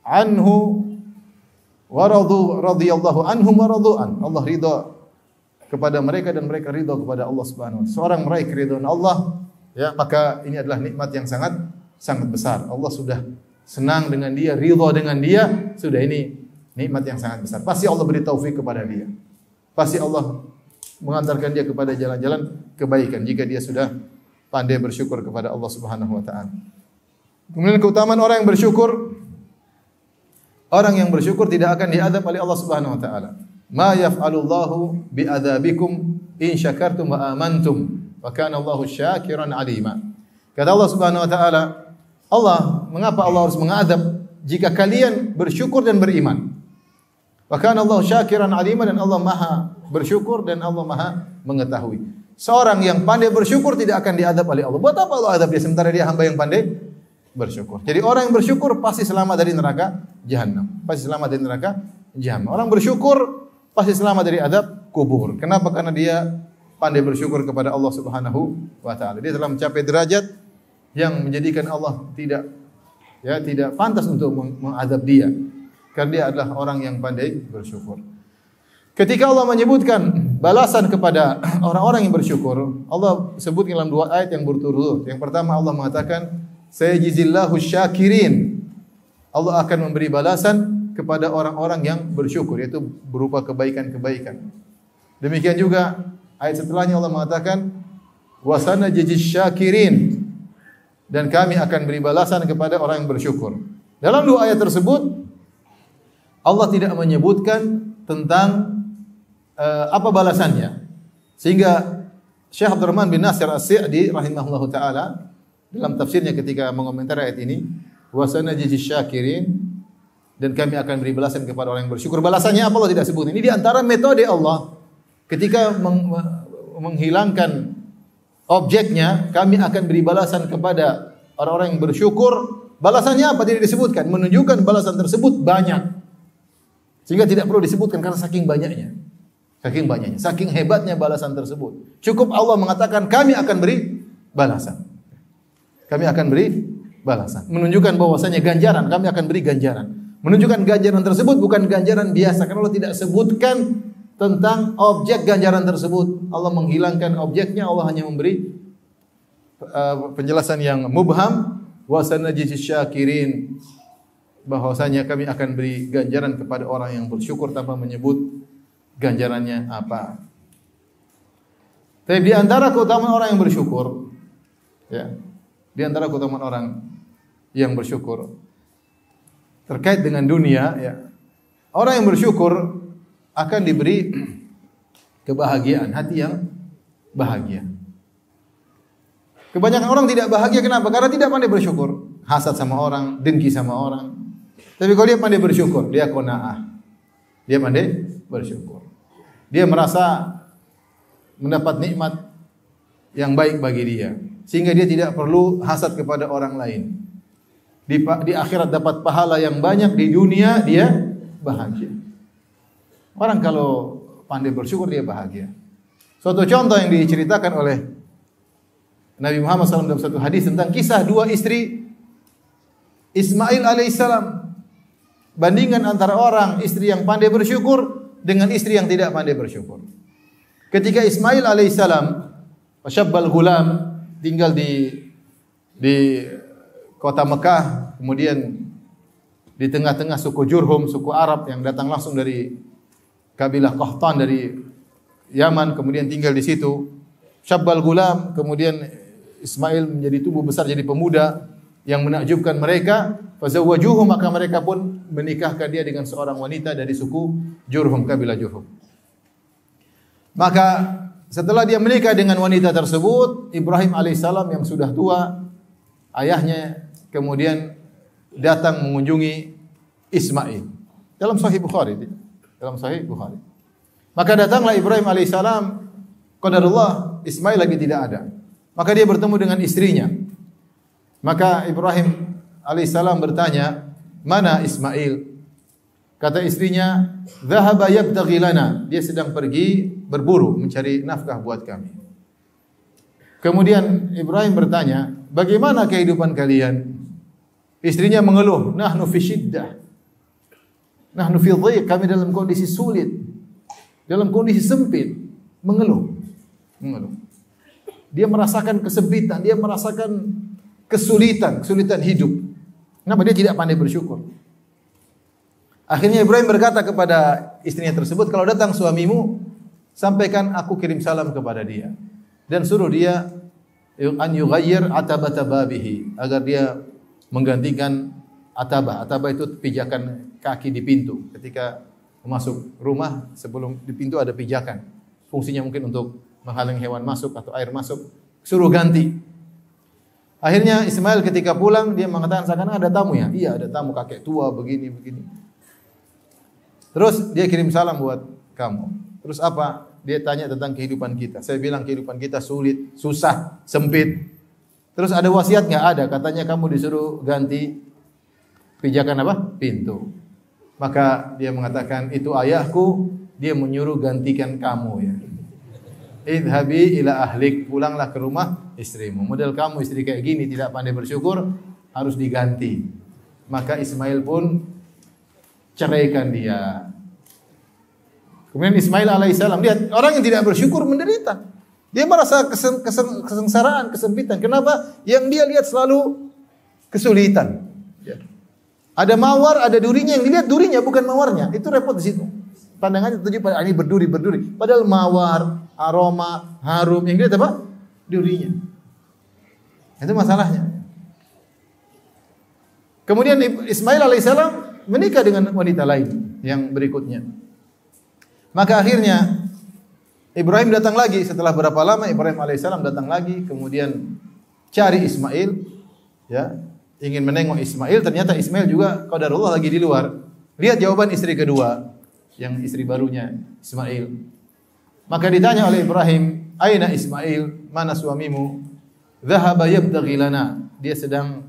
anhu wa radhiyallahu anhum wa radu'an. Allah ridha kepada mereka dan mereka ridha kepada Allah Subhanahu wa taala. Seorang meraih keridhaan Allah ya, maka ini adalah nikmat yang sangat besar. Allah sudah senang dengan dia, ridha dengan dia, sudah ini nikmat yang sangat besar. Pasti Allah beri taufik kepada dia. Pasti Allah mengantarkan dia kepada jalan-jalan kebaikan jika dia sudah pandai bersyukur kepada Allah Subhanahu wa taala. Kemudian keutamaan orang yang bersyukur, orang yang bersyukur tidak akan diazab oleh Allah Subhanahu wa taala. Ma yaf'alullahu bi'adzabikum in syakartum wa amantum wa kana Allahu syakiran alima. Kata Allah Subhanahu wa taala, mengapa Allah harus mengadab jika kalian bersyukur dan beriman? Wa kana Allahu syakiran alima, dan Allah Maha bersyukur dan Allah Maha mengetahui. Seorang yang pandai bersyukur tidak akan diadab oleh Allah. Buat apa Allah adab dia sementara dia hamba yang pandai bersyukur? Jadi orang yang bersyukur pasti selamat dari neraka Jahannam. Orang bersyukur pasti selamat dari adab kubur. Kenapa? Karena dia pandai bersyukur kepada Allah Subhanahu wa taala. Dia telah mencapai derajat yang menjadikan Allah tidak pantas untuk mengadab dia. Karena dia adalah orang yang pandai bersyukur. Ketika Allah menyebutkan balasan kepada orang-orang yang bersyukur, Allah sebut dalam dua ayat yang berturut-turut. Yang pertama Allah mengatakan, sayajizillahu syakirin. Allah akan memberi balasan kepada orang-orang yang bersyukur, yaitu berupa kebaikan-kebaikan. Demikian juga ayat setelahnya Allah mengatakan, wasanajizis syakirin. Dan kami akan beri balasan kepada orang yang bersyukur. Dalam dua ayat tersebut, Allah tidak menyebutkan tentang apa balasannya. Sehingga Syekh Abdurrahman bin Nasir As-Sa'di rahimahullahu taala dalam tafsirnya ketika mengomentari ayat ini, wasanajizis syakirin, dan kami akan beri balasan kepada orang yang bersyukur. Balasannya apa Allah tidak sebut. Ini di antara metode Allah ketika menghilangkan objeknya, kami akan beri balasan kepada orang-orang yang bersyukur. Balasannya apa tidak disebutkan, menunjukkan balasan tersebut banyak. Sehingga tidak perlu disebutkan karena saking banyaknya. Saking hebatnya balasan tersebut. Cukup Allah mengatakan kami akan beri balasan. Menunjukkan bahwasanya ganjaran, kami akan beri ganjaran. Menunjukkan ganjaran tersebut bukan ganjaran biasa. Karena Allah tidak sebutkan tentang objek ganjaran tersebut. Allah menghilangkan objeknya, Allah hanya memberi penjelasan yang mubham. Wasanajizis syakirin, bahwasanya kami akan beri ganjaran kepada orang yang bersyukur tanpa menyebut ganjarannya apa. Tapi di antara keutamaan orang yang bersyukur, ya, di antara keutamaan orang yang bersyukur terkait dengan dunia, ya, orang yang bersyukur akan diberi kebahagiaan, hati yang bahagia. Kebanyakan orang tidak bahagia, kenapa? Karena tidak pandai bersyukur, hasad sama orang, dengki sama orang. Tapi kalau dia pandai bersyukur, dia qanaah. Dia pandai bersyukur. Dia merasa mendapat nikmat yang baik bagi dia, sehingga dia tidak perlu hasad kepada orang lain. Di akhirat dapat pahala yang banyak, di dunia dia bahagia. Orang kalau pandai bersyukur dia bahagia. Suatu contoh yang diceritakan oleh Nabi Muhammad SAW dalam satu hadis tentang kisah dua istri Ismail alaihissalam. Bandingan antara orang istri yang pandai bersyukur dengan istri yang tidak pandai bersyukur. Ketika Ismail alaihissalam, syabbal gulam, tinggal di kota Mekah, kemudian di tengah-tengah suku Jurhum, suku Arab yang datang langsung dari kabilah Qahtan dari Yaman, kemudian tinggal di situ. Syabbal gulam, kemudian Ismail menjadi tubuh besar, jadi pemuda yang menakjubkan mereka. Fazawwajuhu, maka mereka pun menikahkan dia dengan seorang wanita dari suku Jurhum, kabilah Jurhum. Maka setelah dia menikah dengan wanita tersebut, Ibrahim alaihissalam yang sudah tua, ayahnya kemudian datang mengunjungi Ismail. Dalam Sahih Bukhari. Maka datanglah Ibrahim alaihissalam, qadarullah Ismail lagi tidak ada. Maka dia bertemu dengan istrinya. Maka Ibrahim alaihissalam bertanya, "Mana Ismail?" Kata istrinya, "Dhahaba yabtaghi lana." Dia sedang pergi berburu mencari nafkah buat kami. Kemudian Ibrahim bertanya, "Bagaimana kehidupan kalian?" Istrinya mengeluh, "Nahnu fi syiddah. Nahnu fi dhiq." Kami dalam kondisi sulit, dalam kondisi sempit, mengeluh. Dia merasakan kesempitan, dia merasakan kesulitan hidup. Kenapa dia tidak pandai bersyukur? Akhirnya Ibrahim berkata kepada istrinya tersebut, "Kalau datang suamimu, sampaikan aku kirim salam kepada dia dan suruh dia an yughayyir atabata babihi, agar dia menggantikan atabah. Atabah itu pijakan kaki di pintu. Ketika masuk rumah, sebelum di pintu ada pijakan. Fungsinya mungkin untuk menghalangi hewan masuk atau air masuk. Suruh ganti." Akhirnya Ismail ketika pulang, dia mengatakan, "Sekarang ada tamu ya?" "Iya, ada tamu, kakek tua begini." Terus dia kirim salam buat kamu. Terus apa? Dia tanya tentang kehidupan kita. Saya bilang kehidupan kita sulit, susah, sempit. Terus ada wasiat nggak? Ada. Katanya kamu disuruh ganti pijakan apa? Pintu. Maka dia mengatakan, "Itu ayahku, dia menyuruh gantikan kamu ya. Idhabi ila ahlik, pulanglah ke rumah istrimu. Model kamu istri kayak gini tidak pandai bersyukur, harus diganti." Maka Ismail pun ceraikan dia. Kemudian Ismail alaihissalam, lihat orang yang tidak bersyukur menderita. Dia merasa kesengsaraan, kesempitan. Kenapa? Yang dia lihat selalu kesulitan. Ya. Ada mawar, ada durinya, yang dilihat durinya bukan mawarnya. Itu repot di situ. Pandangannya tertuju pada ini berduri. Padahal mawar, aroma, harum, yang dilihat apa? Durinya. Itu masalahnya. Kemudian Ismail alaihissalam menikah dengan wanita lain yang berikutnya. Maka akhirnya Ibrahim datang lagi. Setelah berapa lama Ibrahim alaihissalam datang lagi, kemudian cari Ismail, ya, ingin menengok Ismail. Ternyata Ismail juga qadarullah lagi di luar. Lihat jawaban istri kedua, yang istri barunya Ismail. Maka ditanya oleh Ibrahim, "Aina Ismail? Mana suamimu?" "Dhahaba yabtaghi lana." Dia sedang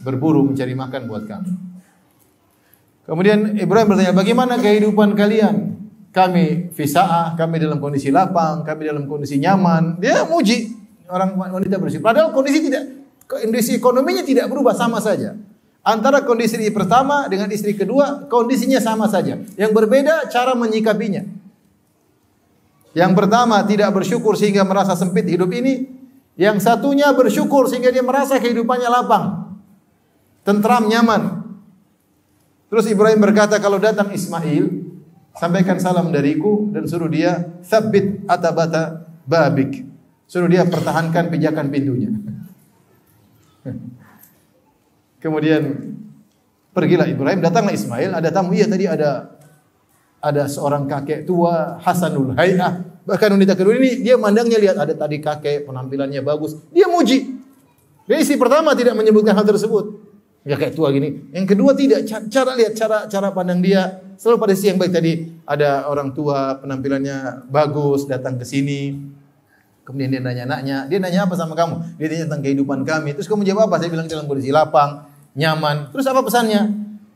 berburu mencari makan buat kami. Kemudian Ibrahim bertanya, "Bagaimana kehidupan kalian?" "Kami fisa'ah, kami dalam kondisi lapang, kami dalam kondisi nyaman." Dia muji orang wanita bersyukur. Padahal kondisi ekonominya tidak berubah, sama saja. Antara kondisi istri pertama dengan istri kedua, kondisinya sama saja. Yang berbeda cara menyikapinya. Yang pertama tidak bersyukur sehingga merasa sempit hidup ini. Yang satunya bersyukur sehingga dia merasa kehidupannya lapang, tentram, nyaman. Terus Ibrahim berkata, "Kalau datang Ismail, sampaikan salam dariku dan suruh dia tsabbit atabata babik." Suruh dia pertahankan pijakan pintunya. Kemudian pergilah Ibrahim, datanglah Ismail, ada tamu. Iya, tadi ada seorang kakek tua, Hasanul Hay'ah. Bahkan wanita kedua ini dia mandangnya, lihat ada tadi kakek penampilannya bagus. Dia muji. Jadi istri pertama tidak menyebutkan hal tersebut. Kakek tua gini. Yang kedua tidak. Cara pandang dia selalu pada sisi yang baik. Tadi ada orang tua penampilannya bagus datang ke sini. Kemudian dia nanya anaknya, dia nanya apa sama kamu? Dia tanya tentang kehidupan kami. Terus kamu jawab apa? Saya bilang dalam kondisi lapang, nyaman. Terus apa pesannya?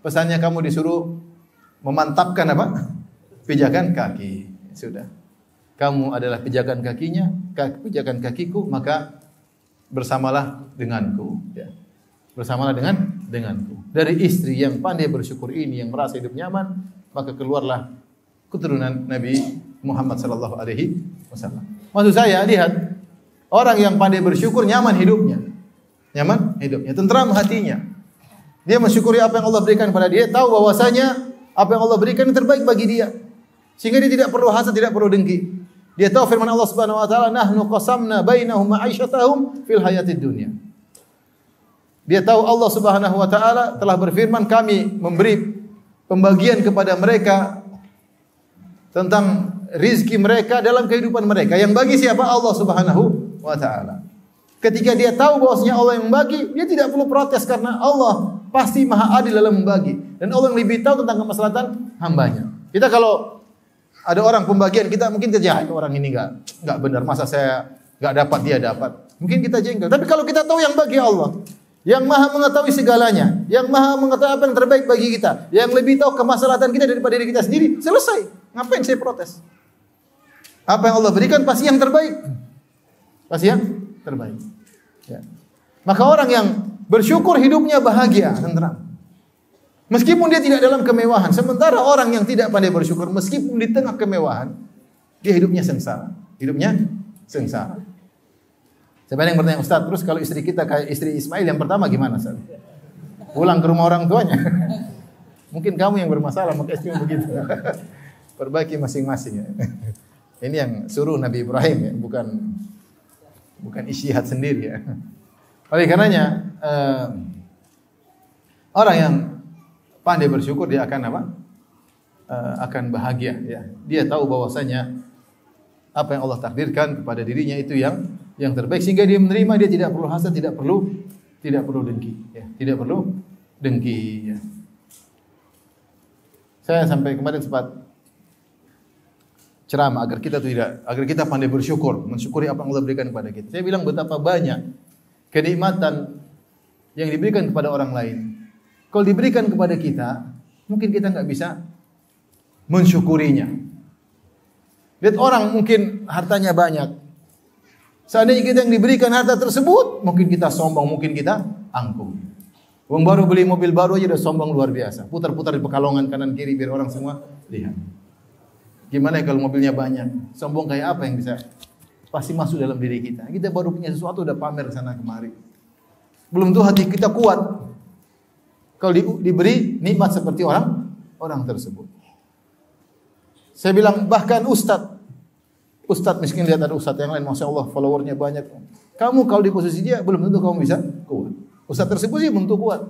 Pesannya kamu disuruh memantapkan apa? Pijakan kaki. Sudah. Kamu adalah pijakan kakinya, pijakan kakiku, maka bersamalah denganku. Ya. Bersamalah denganku. Dari istri yang pandai bersyukur ini, yang merasa hidup nyaman, maka keluarlah keturunan Nabi Muhammad sallallahu alaihi wasallam. Maksud saya, lihat orang yang pandai bersyukur nyaman hidupnya. Nyaman hidupnya, tentram hatinya. Dia mensyukuri apa yang Allah berikan pada dia, tahu bahwasanya apa yang Allah berikan yang terbaik bagi dia. Sehingga dia tidak perlu hasad, tidak perlu dengki. Dia tahu firman Allah Subhanahu wa taala, "Nahnu qasamna bainahum ma'isyatahum fil hayatid dunya." Dia tahu Allah Subhanahu wa taala telah berfirman, kami memberi pembagian kepada mereka tentang rizki mereka dalam kehidupan mereka. Yang bagi siapa? Allah Subhanahu wa taala. Ketika dia tahu bahwasanya Allah yang membagi, dia tidak perlu protes karena Allah pasti maha adil dalam membagi. Dan Allah yang lebih tahu tentang kemaslahatan hambanya. Kita kalau ada orang pembagian, kita mungkin kerja, orang ini enggak benar, masa saya enggak dapat, dia dapat. Mungkin kita jengkel. Tapi kalau kita tahu yang bagi Allah, yang maha mengetahui segalanya, yang maha mengetahui apa yang terbaik bagi kita, yang lebih tahu kemaslahatan kita daripada diri kita sendiri, selesai. Ngapain saya protes? Apa yang Allah berikan pasti yang terbaik. Pasti yang terbaik. Ya. Maka orang yang bersyukur hidupnya bahagia, tenteram. Meskipun dia tidak dalam kemewahan. Sementara orang yang tidak pandai bersyukur, meskipun di tengah kemewahan, dia hidupnya sengsara. Hidupnya sengsara. Siapa yang bertanya, Ustaz, terus kalau istri kita kayak istri Ismail yang pertama gimana, Ustaz? Pulang ke rumah orang tuanya. Mungkin kamu yang bermasalah, maka istrimu begitu. Perbaiki masing-masing ya. Ini yang suruh Nabi Ibrahim ya, bukan ijtihad sendiri ya. Oleh karenanya orang yang pandai bersyukur dia akan apa? Akan bahagia ya. Dia tahu bahwasanya apa yang Allah takdirkan kepada dirinya itu yang terbaik, sehingga dia menerima, dia tidak perlu hasad, tidak perlu dengki ya. Tidak perlu dengki ya. Saya sampai kemarin sempat ceramah agar kita pandai bersyukur, mensyukuri apa yang Allah berikan kepada kita. Saya bilang betapa banyak kenikmatan yang diberikan kepada orang lain. Kalau diberikan kepada kita, mungkin kita enggak bisa mensyukurinya. Lihat orang mungkin hartanya banyak. Seandainya kita yang diberikan harta tersebut, mungkin kita sombong, mungkin kita angkuh. Wong baru beli mobil baru aja udah sombong luar biasa. Putar-putar di Pekalongan kanan kiri biar orang semua lihat. Gimana kalau mobilnya banyak? Sombong kayak apa yang bisa pasti masuk dalam diri kita. Kita baru punya sesuatu udah pamer sana kemari. Belum tuh hati kita kuat. Kalau diberi nikmat seperti orang tersebut. Saya bilang bahkan Ustadz miskin, lihat ada ustadz yang lain, Masya Allah followernya banyak. Kamu kalau di posisi dia belum tentu kamu bisa kuat. Ustadz tersebut sih belum tentu kuat.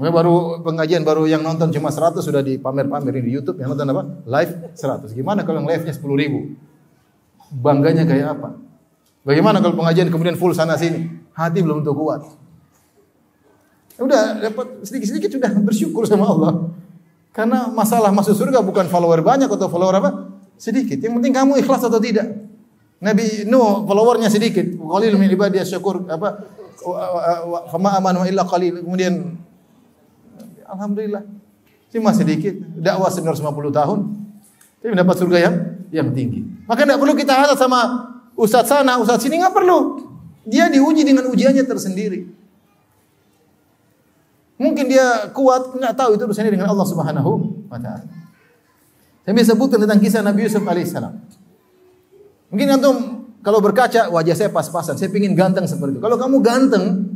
Mungkin baru pengajian, baru yang nonton cuma 100 sudah dipamer-pamerin di YouTube. Yang nonton apa? Live 100. Gimana kalau yang live-nya 10.000? Bangganya kayak apa? Bagaimana kalau pengajian kemudian full sana sini? Hati belum tentu kuat. Udah dapat sedikit-sedikit sudah bersyukur sama Allah. Karena masalah masuk surga bukan follower banyak atau follower apa? Sedikit. Yang penting kamu ikhlas atau tidak. Nabi Nuh followernya sedikit. Qalil min ibadiyas syakur apa? Fama amanu illa qalil. Kemudian alhamdulillah cuma sedikit. Dakwah 950 tahun. Tapi mendapat surga yang tinggi. Maka tidak perlu kita hasad sama ustaz sana, ustaz sini, enggak perlu. Dia diuji dengan ujiannya tersendiri. Mungkin dia kuat, enggak tahu itu urusannya dengan Allah Subhanahu wa taala. Saya bisa sebutkan tentang kisah Nabi Yusuf alaihissalam. Mungkin antum kalau berkaca wajah saya pas-pasan, saya pingin ganteng seperti itu. Kalau kamu ganteng,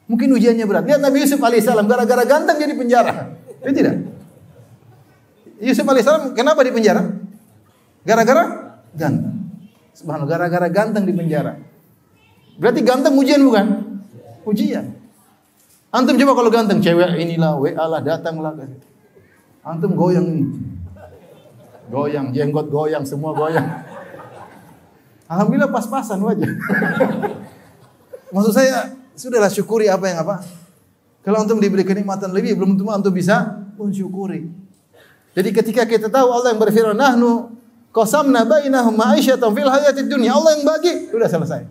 mungkin ujiannya berat. Lihat Nabi Yusuf alaihissalam, gara-gara ganteng dia di penjara. Itu tidak. Yusuf alaihissalam kenapa di penjara? Gara-gara ganteng. Subhanallah, gara-gara ganteng di penjara. Berarti ganteng ujian bukan? Ujian. Antum coba kalau ganteng, cewek inilah, WA lah, datanglah. Antum goyang, jenggot goyang, semua goyang. Alhamdulillah pas-pasan wajah. Maksud saya, sudahlah syukuri apa yang apa. Kalau antum diberi kenikmatan lebih, belum tentu antum bisa mensyukuri. Jadi ketika kita tahu Allah yang berfirman, nahnu qasamna bainahum ma'isyatan fil hayatid dunya. Allah yang bagi, sudah selesai.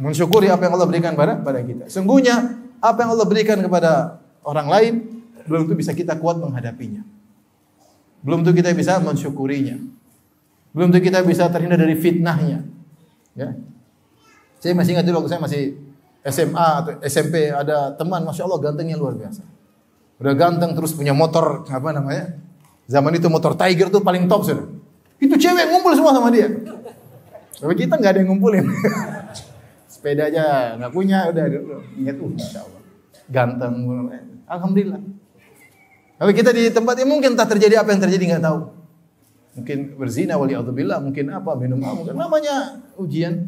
Mensyukuri apa yang Allah berikan pada kita. Sungguhnya apa yang Allah berikan kepada orang lain, belum tentu bisa kita kuat menghadapinya. Belum tentu kita bisa mensyukurinya. Belum tentu kita bisa terhindar dari fitnahnya. Ya. Saya masih ingat dulu waktu saya masih SMA atau SMP, ada teman, Masya Allah gantengnya luar biasa. Udah ganteng terus punya motor, apa namanya? Zaman itu motor Tiger tuh paling top sudah. Itu cewek ngumpul semua sama dia. Tapi kita nggak ada yang ngumpulin. Sepeda aja nggak punya, udah ingat Masya Allah. Ganteng, alhamdulillah. Kalau kita di tempat yang mungkin tak terjadi apa yang terjadi nggak tahu. Mungkin berzina wali'adzubillah, mungkin apa, minum mungkin namanya ujian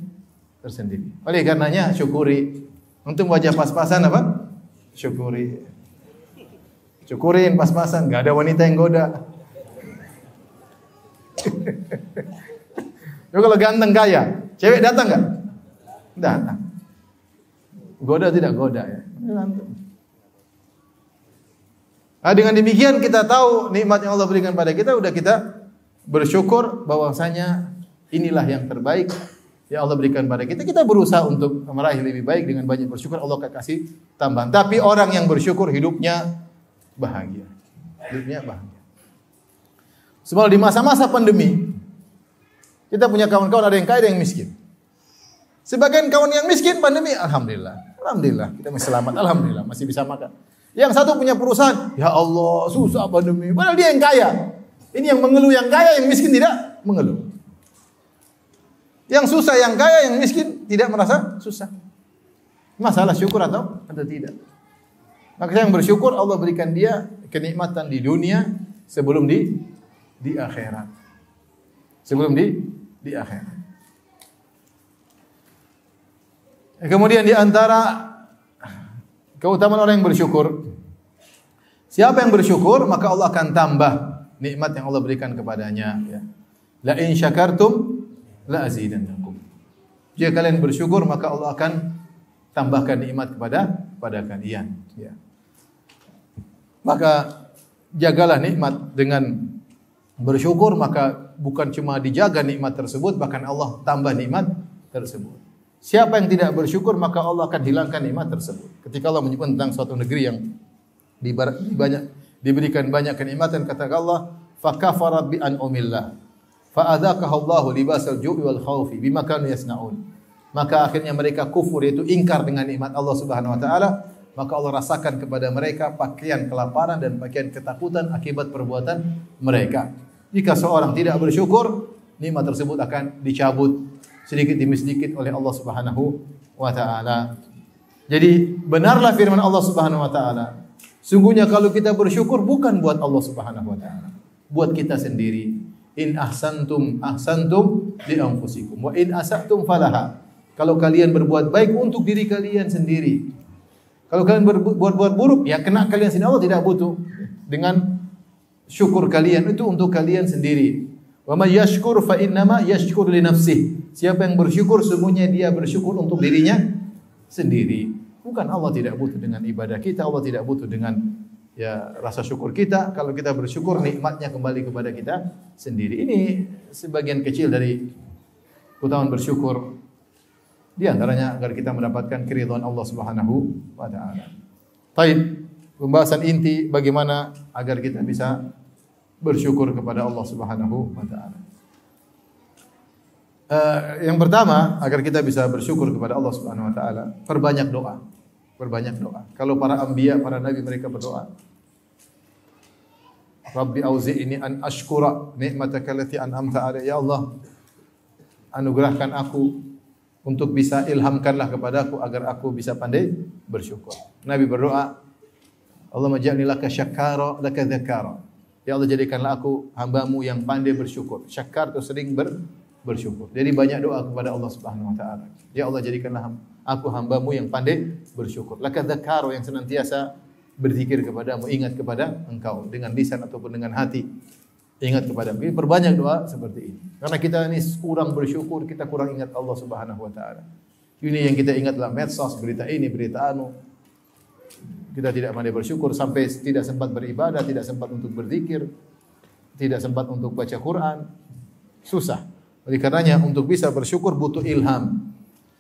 tersendiri. Oleh karenanya syukuri. Untuk wajah pas-pasan apa? Syukuri. Syukurin pas-pasan, nggak ada wanita yang goda. Yo kalau ganteng kaya, cewek datang nggak? Datang. Goda tidak goda ya. Nah, dengan demikian kita tahu nikmat yang Allah berikan pada kita, udah kita bersyukur bahwasanya inilah yang terbaik yang Allah berikan pada kita. Kita berusaha untuk meraih lebih baik dengan banyak bersyukur, Allah akan kasih tambahan. Tapi orang yang bersyukur hidupnya bahagia. Hidupnya bahagia. Sebab di masa-masa pandemi kita punya kawan-kawan ada yang kaya, ada yang miskin. Sebagian kawan yang miskin pandemi, alhamdulillah. Alhamdulillah, kita masih selamat, alhamdulillah, masih bisa makan. Yang satu punya perusahaan, ya Allah, susah pandemi. Padahal dia yang kaya. Ini yang mengeluh yang kaya, yang miskin tidak mengeluh. Yang susah yang kaya, yang miskin tidak merasa susah. Masalah syukur atau tidak. Maka yang bersyukur Allah berikan dia kenikmatan di dunia sebelum di akhirat. Sebelum di akhirat. Kemudian di antara keutamaan orang yang bersyukur, siapa yang bersyukur maka Allah akan tambah nikmat yang Allah berikan kepadanya. Ya. La in syakartum la azidannakum. Jika kalian bersyukur maka Allah akan tambahkan nikmat kepada kalian. Ya. Maka jagalah nikmat dengan bersyukur, maka bukan cuma dijaga nikmat tersebut, bahkan Allah tambah nikmat tersebut. Siapa yang tidak bersyukur maka Allah akan hilangkan nikmat tersebut. Ketika Allah menyebut tentang suatu negeri yang diberikan banyak kenikmatan, kata Allah, fakafara bi an'umillah fa'adzaqahu Allahu libasal ju'i wal khaufi bima kanu yasnaun. Maka akhirnya mereka kufur, yaitu ingkar dengan nikmat Allah Subhanahu wa taala, maka Allah rasakan kepada mereka pakaian kelaparan dan pakaian ketakutan akibat perbuatan mereka. Jika seorang tidak bersyukur, nikmat tersebut akan dicabut sedikit demi sedikit oleh Allah Subhanahu wa taala. Jadi benarlah firman Allah Subhanahu wa taala. Sungguhnya kalau kita bersyukur bukan buat Allah Subhanahu wa taala, buat kita sendiri. In ahsantum ahsantum li anfusikum wa in asatum falaha. Kalau kalian berbuat baik untuk diri kalian sendiri. Kalau kalian berbuat buruk, ya kena kalian sendiri. Allah tidak butuh dengan syukur kalian, itu untuk kalian sendiri. Wa may yashkur fa innama yashkur li nafsihi. Siapa yang bersyukur sungguhnya dia bersyukur untuk dirinya sendiri. Bukan Allah tidak butuh dengan ibadah kita, Allah tidak butuh dengan rasa syukur kita. Kalau kita bersyukur, nikmatnya kembali kepada kita sendiri. Ini sebagian kecil dari keutamaan bersyukur. Di antaranya agar kita mendapatkan keridhaan Allah Subhanahu wa taala. Baik, pembahasan inti bagaimana agar kita bisa bersyukur kepada Allah Subhanahu wa taala. Yang pertama, agar kita bisa bersyukur kepada Allah Subhanahu wa taala, perbanyak doa. Perbanyak doa. Kalau para anbiya, para nabi mereka berdoa, Rabbi auzi'ni an ashkura ni'mataka allati an'amta 'alayya. Ya Allah, anugerahkan aku untuk bisa ilhamkanlah kepadaku agar aku bisa pandai bersyukur. Nabi berdoa, Allahumma ja'alni laka syakkara laka dzakara. Ya Allah, jadikanlah aku hambamu yang pandai bersyukur. Syakkar itu sering bersyukur. Jadi banyak doa kepada Allah Subhanahu wa taala. Ya Allah, jadikanlah aku hambamu yang pandai bersyukur. Laka dzakara, yang senantiasa berzikir kepadamu, ingat kepada Engkau dengan lisan ataupun dengan hati. Ingat kepada Engkau. Perbanyak doa seperti ini. Karena kita ini kurang bersyukur, kita kurang ingat Allah Subhanahu wa taala. Ini yang kita ingatlah medsos, berita ini, berita anu. Kita tidak pandai bersyukur sampai tidak sempat beribadah, tidak sempat untuk berzikir, tidak sempat untuk baca Quran. Susah. Oleh karenanya untuk bisa bersyukur butuh ilham.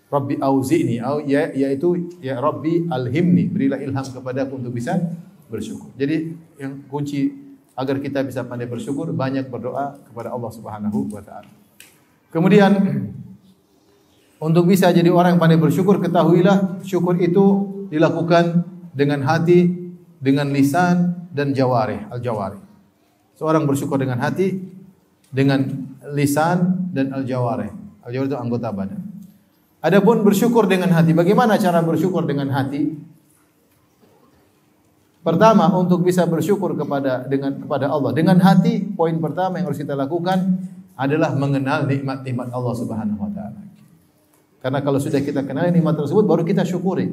Rabbi auzi'ni, yaitu ya Rabbi alhimni, berilah ilham kepadaku untuk bisa bersyukur. Jadi yang kunci agar kita bisa pandai bersyukur, banyak berdoa kepada Allah Subhanahu wa taala. Kemudian untuk bisa jadi orang yang pandai bersyukur, ketahuilah syukur itu dilakukan dengan hati, dengan lisan dan jawarih, al-jawarih. Seorang bersyukur dengan hati, dengan lisan dan al-jawarih. Al-jawarih itu anggota badan. Adapun bersyukur dengan hati, bagaimana cara bersyukur dengan hati? Pertama, untuk bisa bersyukur kepada Allah dengan hati, poin pertama yang harus kita lakukan adalah mengenal nikmat-nikmat Allah Subhanahu wa taala. Karena kalau sudah kita kenal nikmat tersebut, baru kita syukuri.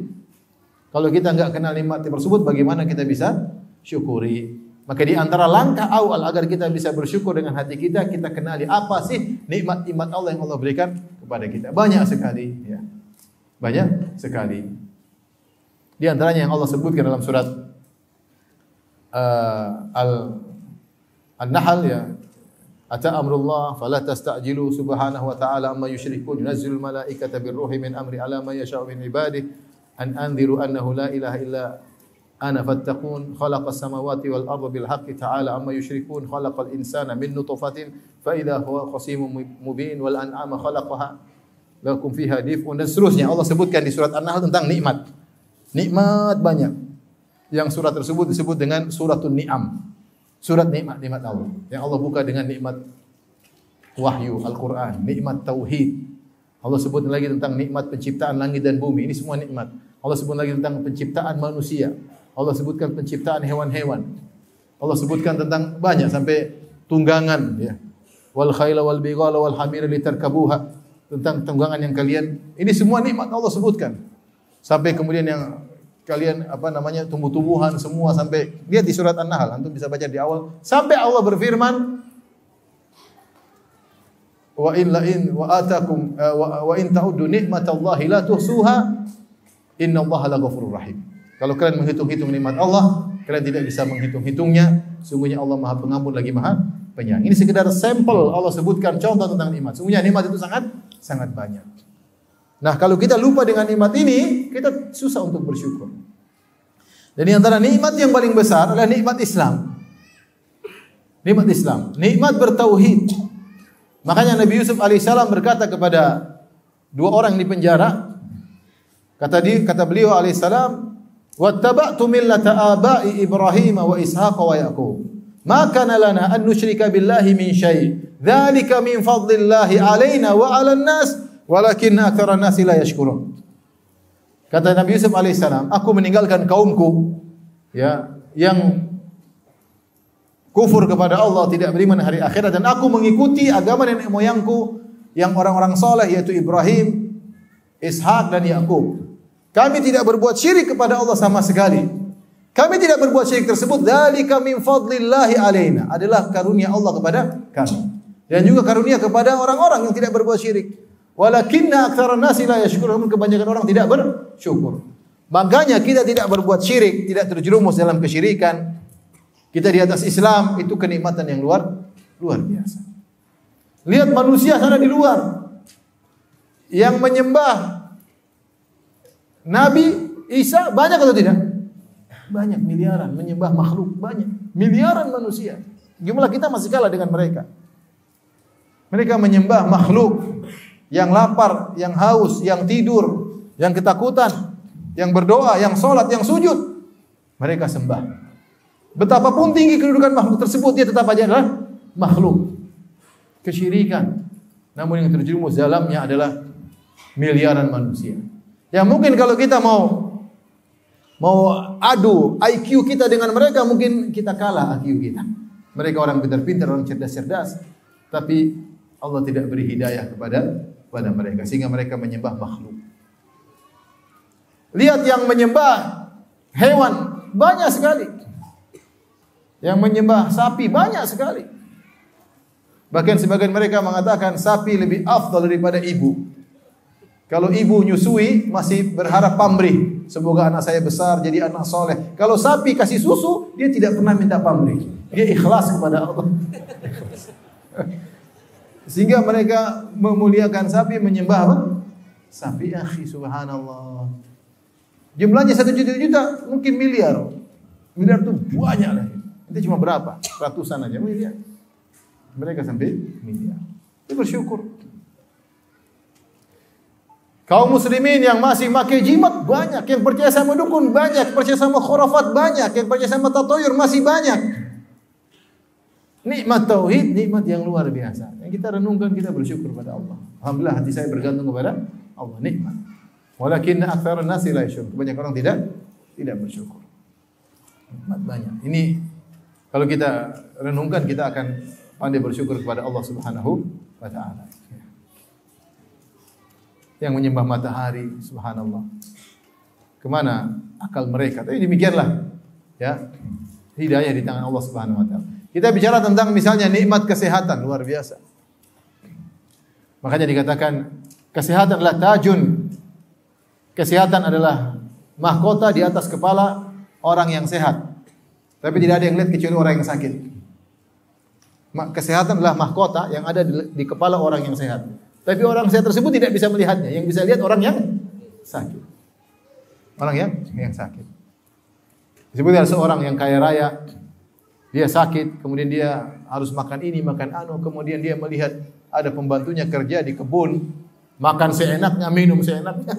Kalau kita enggak kenal nikmat tersebut, bagaimana kita bisa syukuri? Maka di antara langkah awal agar kita bisa bersyukur dengan hati kita, kita kenali apa sih nikmat-nikmat Allah yang Allah berikan kepada kita. Banyak sekali, ya. Banyak sekali. Di antaranya yang Allah sebutkan dalam surat An-Nahl, ya. Ata amrullah fala tasta'jilu subhanahu wa ta'ala amma yusyrikun yunazzilul malaikata birruhi min amri ala ma yasha'u min ibadihi an anziru annahu la ilaha illa ana fattaqun khalaqas samawati wal arda bil haqqi ta'ala amma yusyrikun khalaqal insana min nutfatin fa idza huwa khasimun mubin wal an'ama khalaqaha lakum fiha dif'un, dan seterusnya. Allah sebutkan di surat An-Nahl tentang nikmat. Nikmat banyak. Yang surat tersebut disebut dengan suratun ni'am. Surat nikmat-nikmat Allah. Yang Allah buka dengan nikmat wahyu Al-Quran, nikmat tauhid. Allah sebut lagi tentang nikmat penciptaan langit dan bumi. Ini semua nikmat. Allah sebut lagi tentang penciptaan manusia. Allah sebutkan penciptaan hewan-hewan. Allah sebutkan tentang banyak sampai tunggangan, ya. Wal khayla wal bighala wal hamira litarkabuha, tentang tunggangan yang kalian, ini semua nikmat Allah sebutkan. Sampai kemudian yang kalian tumbuh-tumbuhan semua, sampai lihat di surat An-Nahl, antum bisa baca di awal sampai Allah berfirman wa in ta'uddu nikmatallahi la tuhsuha innallaha laghafurur rahim. Kalau kalian menghitung-hitung nikmat Allah, kalian tidak bisa menghitung-hitungnya. Sungguhnya Allah Maha Pengampun lagi Maha Penyayang. Ini sekedar sampel Allah sebutkan contoh tentang nikmat. Sungguhnya nikmat itu sangat banyak. Nah, kalau kita lupa dengan nikmat ini, kita susah untuk bersyukur. Dan di antara nikmat yang paling besar adalah nikmat Islam. Nikmat Islam, nikmat bertauhid. Makanya Nabi Yusuf alaihissalam berkata kepada dua orang di penjara, kata beliau alaihissalam, "Wattaba'tu millata aba'i Ibrahim wa Ishaq wa Yaqub. Ma kana lana an nusyrika billahi min syai'. Dzalika min fadlillahi 'alaina wa 'alan nas, walakinna aktsaran nasi la yashkurun." Kata Nabi Yusuf alaihissalam, aku meninggalkan kaumku, ya, yang kufur kepada Allah, tidak beriman hari akhirat, dan aku mengikuti agama nenek moyangku yang orang-orang saleh, yaitu Ibrahim, Ishak dan Yakub. Kami tidak berbuat syirik kepada Allah sama sekali. Kami tidak berbuat syirik tersebut, dzalika min fadlillahi alaina, adalah karunia Allah kepada kami, dan juga karunia kepada orang-orang yang tidak berbuat syirik. Walakinna aktsaran nasi la yashkurun, kebanyakan orang tidak bersyukur. Makanya kita tidak berbuat syirik, tidak terjerumus dalam kesyirikan. Kita di atas Islam, itu kenikmatan yang luar biasa. Lihat manusia sana di luar yang menyembah Nabi Isa, banyak atau tidak? Banyak, miliaran, menyembah makhluk banyak, miliaran manusia. Jumlah kita masih kalah dengan mereka. Mereka menyembah makhluk yang lapar, yang haus, yang tidur, yang ketakutan, yang berdoa, yang sholat, yang sujud. Mereka sembah. Betapapun tinggi kedudukan makhluk tersebut, dia tetap aja adalah makhluk. Kesyirikan. Namun yang terjerumus dalamnya adalah miliaran manusia. Ya mungkin kalau kita mau adu IQ kita dengan mereka, mungkin kita kalah IQ kita. Mereka orang pintar-pintar, orang cerdas-cerdas, tapi Allah tidak beri hidayah kepada mereka, sehingga mereka menyembah makhluk. Lihat yang menyembah hewan, banyak sekali. Yang menyembah sapi, banyak sekali. Bahkan sebagian mereka mengatakan sapi lebih afdal daripada ibu. Kalau ibu nyusui, masih berharap pamrih, semoga anak saya besar jadi anak soleh. Kalau sapi kasih susu, dia tidak pernah minta pamrih. Dia ikhlas kepada Allah. Sehingga mereka memuliakan sapi, menyembah apa? Sapi, akhi, subhanallah. Jumlahnya 1 juta, mungkin miliar. Miliar itu banyak lah. Itu cuma berapa? Ratusan aja miliar. Mereka sampai miliar. Itu bersyukur. Kaum muslimin yang masih pakai jimat banyak, yang percaya sama dukun banyak, percaya sama khurafat banyak, yang percaya sama tatoyur masih banyak. Nikmat tauhid, nikmat yang luar biasa. Yang kita renungkan, kita bersyukur pada Allah. Alhamdulillah hati saya bergantung kepada Allah, nikmat. Walakinna aktsarun nasi la yashkurun. Banyak orang tidak bersyukur. Nikmat banyak. Ini kalau kita renungkan, kita akan pandai bersyukur kepada Allah Subhanahu wa taala. Yang menyembah matahari, subhanallah. Kemana akal mereka? Tapi demikianlah, ya, hidayah di tangan Allah Subhanahu wa taala. Kita bicara tentang misalnya nikmat kesehatan, luar biasa. Makanya dikatakan kesehatan adalah tajun. Kesehatan adalah mahkota di atas kepala orang yang sehat. Tapi tidak ada yang lihat kecuali orang yang sakit. Kesehatan adalah mahkota yang ada di kepala orang yang sehat. Tapi orang sehat tersebut tidak bisa melihatnya. Yang bisa lihat orang yang sakit. Orang yang sakit. Disebutkan seorang yang kaya raya, dia sakit, kemudian dia harus makan ini, makan anu, kemudian dia melihat ada pembantunya kerja di kebun, makan seenaknya, minum seenaknya.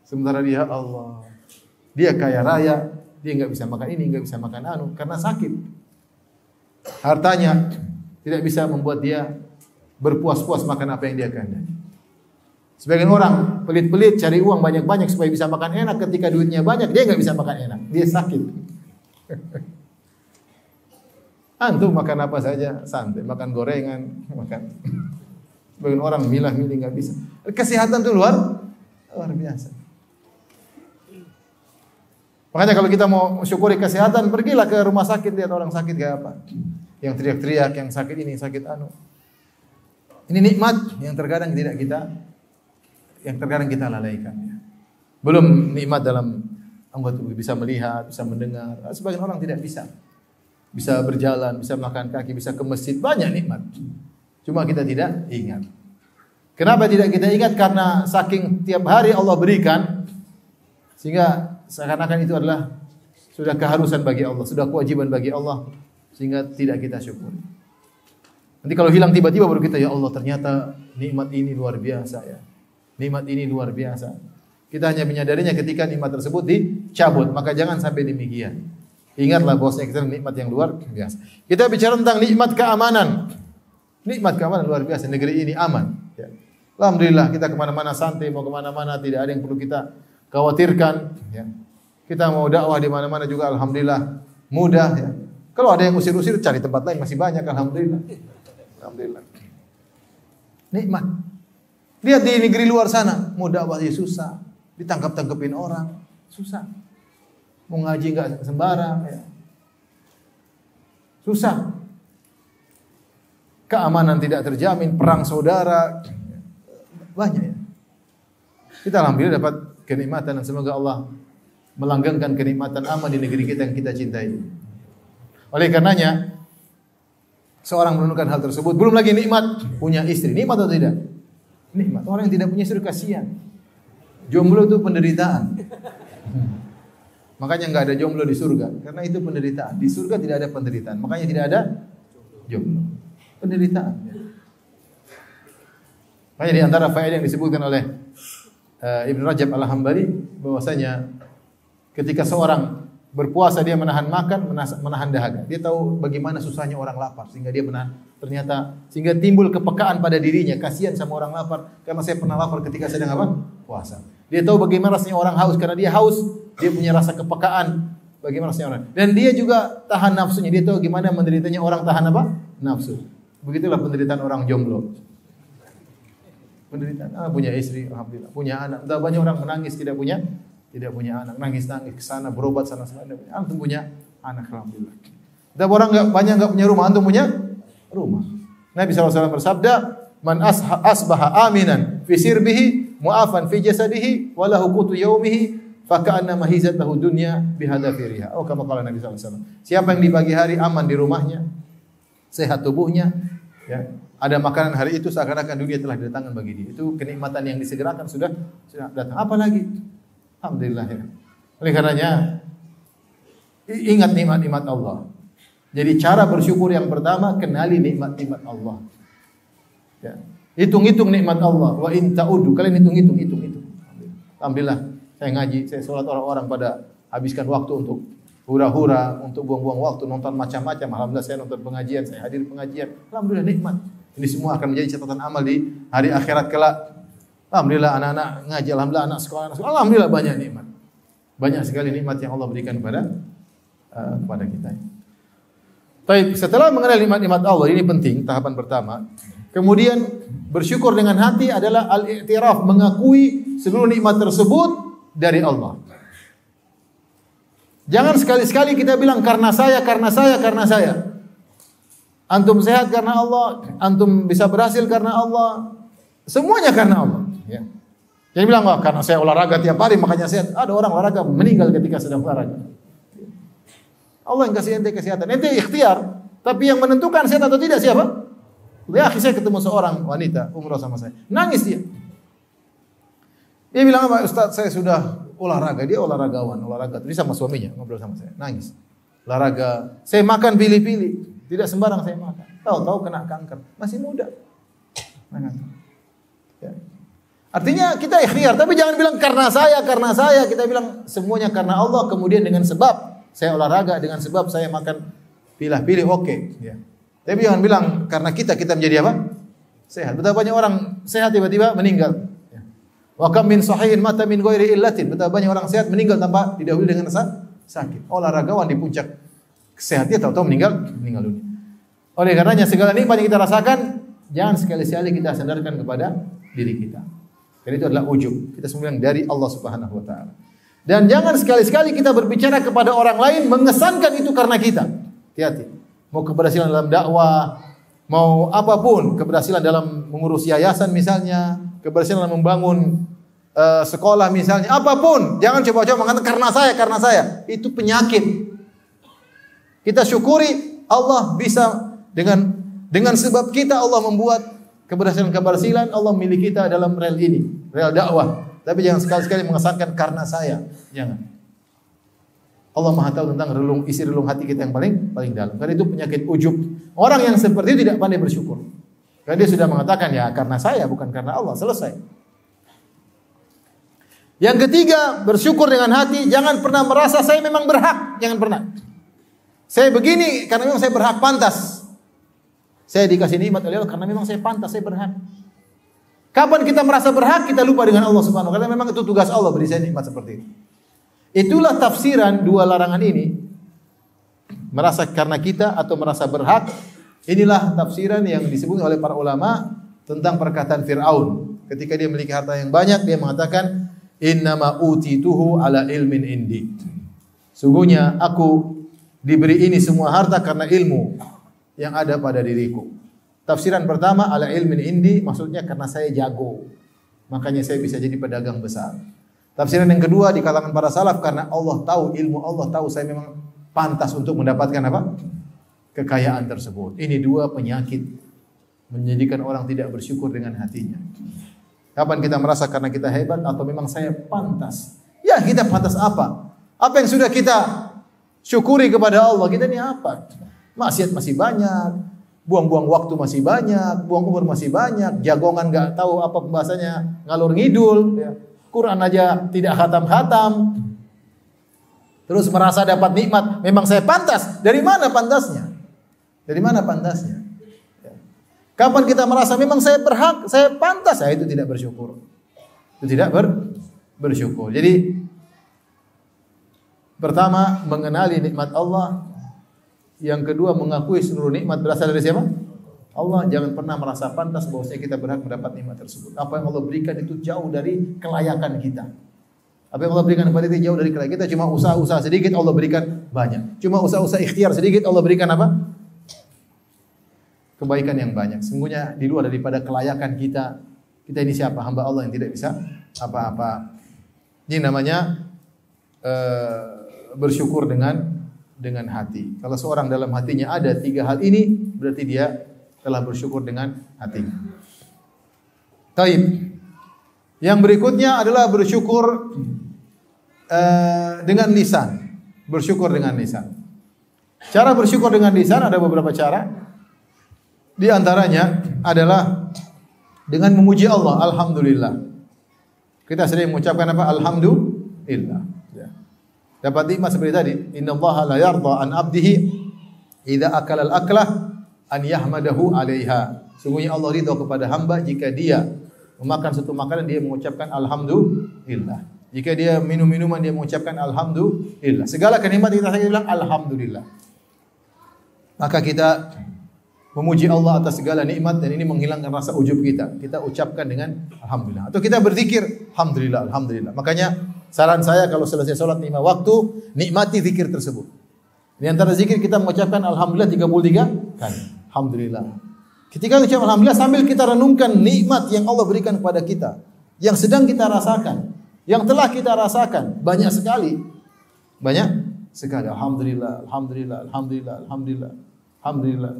Sementara dia, Allah, dia kaya raya, dia nggak bisa makan ini, nggak bisa makan anu, karena sakit. Hartanya tidak bisa membuat dia berpuas-puas makan apa yang dia kehendaki. Sebagian orang pelit-pelit cari uang banyak-banyak supaya bisa makan enak. Ketika duitnya banyak, dia nggak bisa makan enak, dia sakit. Antum makan apa saja santai, makan gorengan, makan. Sebagian orang milah-milih nggak bisa. Kesehatan itu luar biasa. Makanya kalau kita mau syukuri kesehatan, pergilah ke rumah sakit, lihat orang sakit kayak apa. Yang teriak-teriak, yang sakit ini, sakit anu. Ini nikmat yang terkadang kita lalaikan. Belum nikmat dalam anggota tubuh, bisa melihat, bisa mendengar. Sebagian orang tidak bisa. Bisa berjalan, bisa makan kaki, bisa ke masjid, banyak nikmat. Cuma kita tidak ingat. Kenapa tidak kita ingat? Karena saking tiap hari Allah berikan, sehingga seakan-akan itu adalah sudah keharusan bagi Allah, sudah kewajiban bagi Allah, sehingga tidak kita syukuri. Nanti kalau hilang tiba-tiba baru kita, ya Allah ternyata nikmat ini luar biasa ya. Nikmat ini luar biasa. Kita hanya menyadarinya ketika nikmat tersebut dicabut, maka jangan sampai demikian. Ingatlah bahwasanya kita nikmat yang luar biasa. Kita bicara tentang nikmat keamanan. Nikmat keamanan luar biasa, negeri ini aman. Ya. Alhamdulillah kita kemana-mana santai, mau kemana-mana tidak ada yang perlu kita khawatirkan. Ya. Kita mau dakwah di mana-mana juga alhamdulillah mudah. Ya. Kalau ada yang usir-usir cari tempat lain masih banyak alhamdulillah. Alhamdulillah. Nikmat. Lihat di negeri luar sana, mau dakwah susah, ditangkap-tangkepin orang, susah. Mau ngaji enggak sembarang, ya. Susah. Keamanan tidak terjamin, perang saudara, banyak ya. Kita alhamdulillah dapat kenikmatan dan semoga Allah melanggengkan kenikmatan aman di negeri kita yang kita cintai. Oleh karenanya, seorang merenungkan hal tersebut, belum lagi nikmat punya istri, nikmat atau tidak? Nikmat. Orang yang tidak punya istri kasihan. Jomblo itu penderitaan. Makanya enggak ada jomblo di surga, karena itu penderitaan. Di surga tidak ada penderitaan, makanya tidak ada jomblo. Penderitaan. Makanya di antara faedah yang disebutkan oleh Ibn Rajab Al-Hambali bahwasanya ketika seorang berpuasa dia menahan makan, menahan dahaga. Dia tahu bagaimana susahnya orang lapar sehingga dia menahan. Ternyata sehingga timbul kepekaan pada dirinya, kasihan sama orang lapar karena saya pernah lapar ketika sedang apa? Puasa. Dia tahu bagaimana rasanya orang haus karena dia haus, dia punya rasa kepekaan bagaimana rasanya orang. Dan dia juga tahan nafsunya, dia tahu gimana menderitanya orang tahan apa? Nafsu. Begitulah penderitaan orang jomblo. Penderitaan, punya istri, alhamdulillah, punya anak. Entah banyak orang menangis tidak punya anak, nangis-nangis ke sana berobat sana sana. Antum punya anak, alhamdulillah. Entah orang banyak punya rumah, antum punya rumah. Nabi SAW bersabda, "Man asbaha aminan fi sirbihi mu'afan fi jasadihi wa lahu qutu yaumihi fa ka'annama hizat lahu dunya bihadafiriha." Oh, kama qala Nabi SAW. Siapa yang di pagi hari aman di rumahnya, sehat tubuhnya, ya, ada makanan hari itu seakan-akan dunia telah didatangkan bagi dia. Itu kenikmatan yang disegerakan sudah datang. Apa lagi? Alhamdulillah ya. Oleh karenanya ingat nikmat-nikmat Allah. Jadi cara bersyukur yang pertama kenali nikmat-nikmat Allah. Ya. Hitung-hitung nikmat Allah. Wa in ta'udu, kalian hitung. Alhamdulillah saya ngaji, saya sholat, orang-orang pada habiskan waktu untuk hura-hura untuk buang-buang waktu, nonton macam-macam. Alhamdulillah saya nonton pengajian, saya hadir pengajian. Alhamdulillah nikmat. Ini semua akan menjadi catatan amal di hari akhirat kelak. Alhamdulillah anak-anak ngaji, alhamdulillah anak sekolah, alhamdulillah banyak nikmat. Banyak sekali nikmat yang Allah berikan kepada kita. Baik, setelah mengenal nikmat-nikmat Allah, ini penting, tahapan pertama. Kemudian bersyukur dengan hati adalah al-i'tiraf, mengakui seluruh nikmat tersebut dari Allah. Jangan sekali-sekali kita bilang karena saya. Antum sehat karena Allah, antum bisa berhasil karena Allah. Semuanya karena Allah. Ya. Jangan bilang, wah karena saya olahraga tiap hari makanya sehat. Ada orang olahraga meninggal ketika sedang olahraga. Allah yang kasih ente kesehatan. Ente ikhtiar, tapi yang menentukan sehat atau tidak siapa? Ya, saya ketemu seorang wanita umrah sama saya. Nangis dia. Dia bilang apa? Ustaz, saya sudah olahraga. Dia olahragawan, olahraga. Tadi sama suaminya ngobrol sama saya. Nangis. Olahraga. Saya makan pilih-pilih. Tidak sembarang saya makan. Tahu-tahu kena kanker. Masih muda. Ya. Artinya kita ikhtiar, tapi jangan bilang karena saya. Kita bilang semuanya karena Allah. Kemudian dengan sebab saya olahraga, dengan sebab saya makan pilih-pilih, oke. Ya. Tapi jangan bilang karena kita menjadi apa? Sehat. Betapa banyak orang sehat tiba-tiba meninggal. Ya. Wa kam min sahihin mata min ghairi illatin. Betapa banyak orang sehat meninggal tanpa didahului dengan sakit. Olahragawan di puncak sehatnya tahu-tahu meninggal dunia. Oleh karenanya segala nikmat yang kita rasakan jangan sekali-sekali kita sandarkan kepada diri kita. Karena itu adalah ujub. Kita semua yang dari Allah Subhanahu wa taala. Dan jangan sekali-sekali kita berbicara kepada orang lain mengesankan itu karena kita. Hati-hati. Mau keberhasilan dalam dakwah, mau apapun, keberhasilan dalam mengurus yayasan misalnya, keberhasilan dalam membangun sekolah misalnya, apapun, jangan coba-coba mengatakan karena saya. Itu penyakit. Kita syukuri Allah bisa dengan sebab kita Allah membuat keberhasilan Allah milih kita dalam rel ini, rel dakwah. Tapi jangan sekali-sekali mengesankan karena saya. Jangan. Allah Maha tahu tentang isi relung hati kita yang paling dalam. Karena itu penyakit ujub. Orang yang seperti itu tidak pandai bersyukur. Karena dia sudah mengatakan ya karena saya bukan karena Allah. Selesai. Yang ketiga, bersyukur dengan hati. Jangan pernah merasa saya memang berhak. Jangan pernah. Saya begini karena memang saya berhak, pantas. Saya dikasih nikmat oleh Allah karena memang saya pantas, saya berhak. Kapan kita merasa berhak, kita lupa dengan Allah Subhanahu wa taala. Memang itu tugas Allah beri saya nikmat seperti itu. Itulah tafsiran dua larangan ini. Merasa karena kita atau merasa berhak. Inilah tafsiran yang disebut oleh para ulama tentang perkataan Fir'aun. Ketika dia memiliki harta yang banyak, dia mengatakan, innama utituhu ala ilmin indi. Sungguhnya aku diberi ini semua harta karena ilmu yang ada pada diriku. Tafsiran pertama, ala ilmin indi, maksudnya karena saya jago. Makanya saya bisa jadi pedagang besar. Tafsiran yang kedua di kalangan para salaf, karena Allah tahu, ilmu Allah tahu saya memang pantas untuk mendapatkan apa? Kekayaan tersebut. Ini dua penyakit menjadikan orang tidak bersyukur dengan hatinya. Kapan kita merasa karena kita hebat atau memang saya pantas? Ya, kita pantas apa? Apa yang sudah kita syukuri kepada Allah? Kita ini apa? Maksiat masih banyak, buang-buang waktu masih banyak, buang umur masih banyak, jagongan enggak tahu apa pembahasannya, ngalur ngidul, ya. Quran aja tidak khatam-khatam. Terus merasa dapat nikmat, memang saya pantas. Dari mana pantasnya? Dari mana pantasnya? Ya. Kapan kita merasa memang saya berhak, saya pantas, itu tidak bersyukur. Itu tidak bersyukur. Jadi pertama, mengenali nikmat Allah. Yang kedua, mengakui seluruh nikmat berasal dari siapa? Allah. Jangan pernah merasa pantas bahwasanya kita berhak mendapat nikmat tersebut. Apa yang Allah berikan itu jauh dari kelayakan kita. Apa yang Allah berikan kepada kita jauh dari kelayakan kita. Cuma usaha-usaha sedikit Allah berikan banyak. Cuma usaha-usaha ikhtiar sedikit Allah berikan apa? Kebaikan yang banyak. Sungguhnya di luar daripada kelayakan kita. Kita ini siapa? Hamba Allah yang tidak bisa apa-apa. Ini namanya bersyukur dengan hati. Kalau seorang dalam hatinya ada tiga hal ini, berarti dia telah bersyukur dengan hatinya. Taib. Yang berikutnya adalah bersyukur dengan lisan. Bersyukur dengan lisan. Cara bersyukur dengan lisan ada beberapa cara. Di antaranya adalah dengan memuji Allah. Alhamdulillah. Kita sering mengucapkan apa? Alhamdulillah. Ya. Dapat nikmat seperti tadi, innallaha la yarda an abdihi idza akala al-aklah an yahmadahu 'alaiha. Sungguhnya Allah ridha kepada hamba jika dia memakan satu makanan dia mengucapkan alhamdulillah. Jika dia minum minuman dia mengucapkan alhamdulillah. Segala kenikmatan kita bilang alhamdulillah. Maka kita memuji Allah atas segala nikmat dan ini menghilangkan rasa ujub kita. Kita ucapkan dengan alhamdulillah. Atau kita berzikir alhamdulillah, alhamdulillah. Makanya saran saya kalau selesai salat 5 waktu, nikmati zikir tersebut. Di antara zikir kita mengucapkan alhamdulillah 33 kali. Alhamdulillah. Ketika mengucap alhamdulillah sambil kita renungkan nikmat yang Allah berikan kepada kita, yang sedang kita rasakan, yang telah kita rasakan, banyak sekali. Banyak sekali. Alhamdulillah, alhamdulillah, alhamdulillah, alhamdulillah. Alhamdulillah.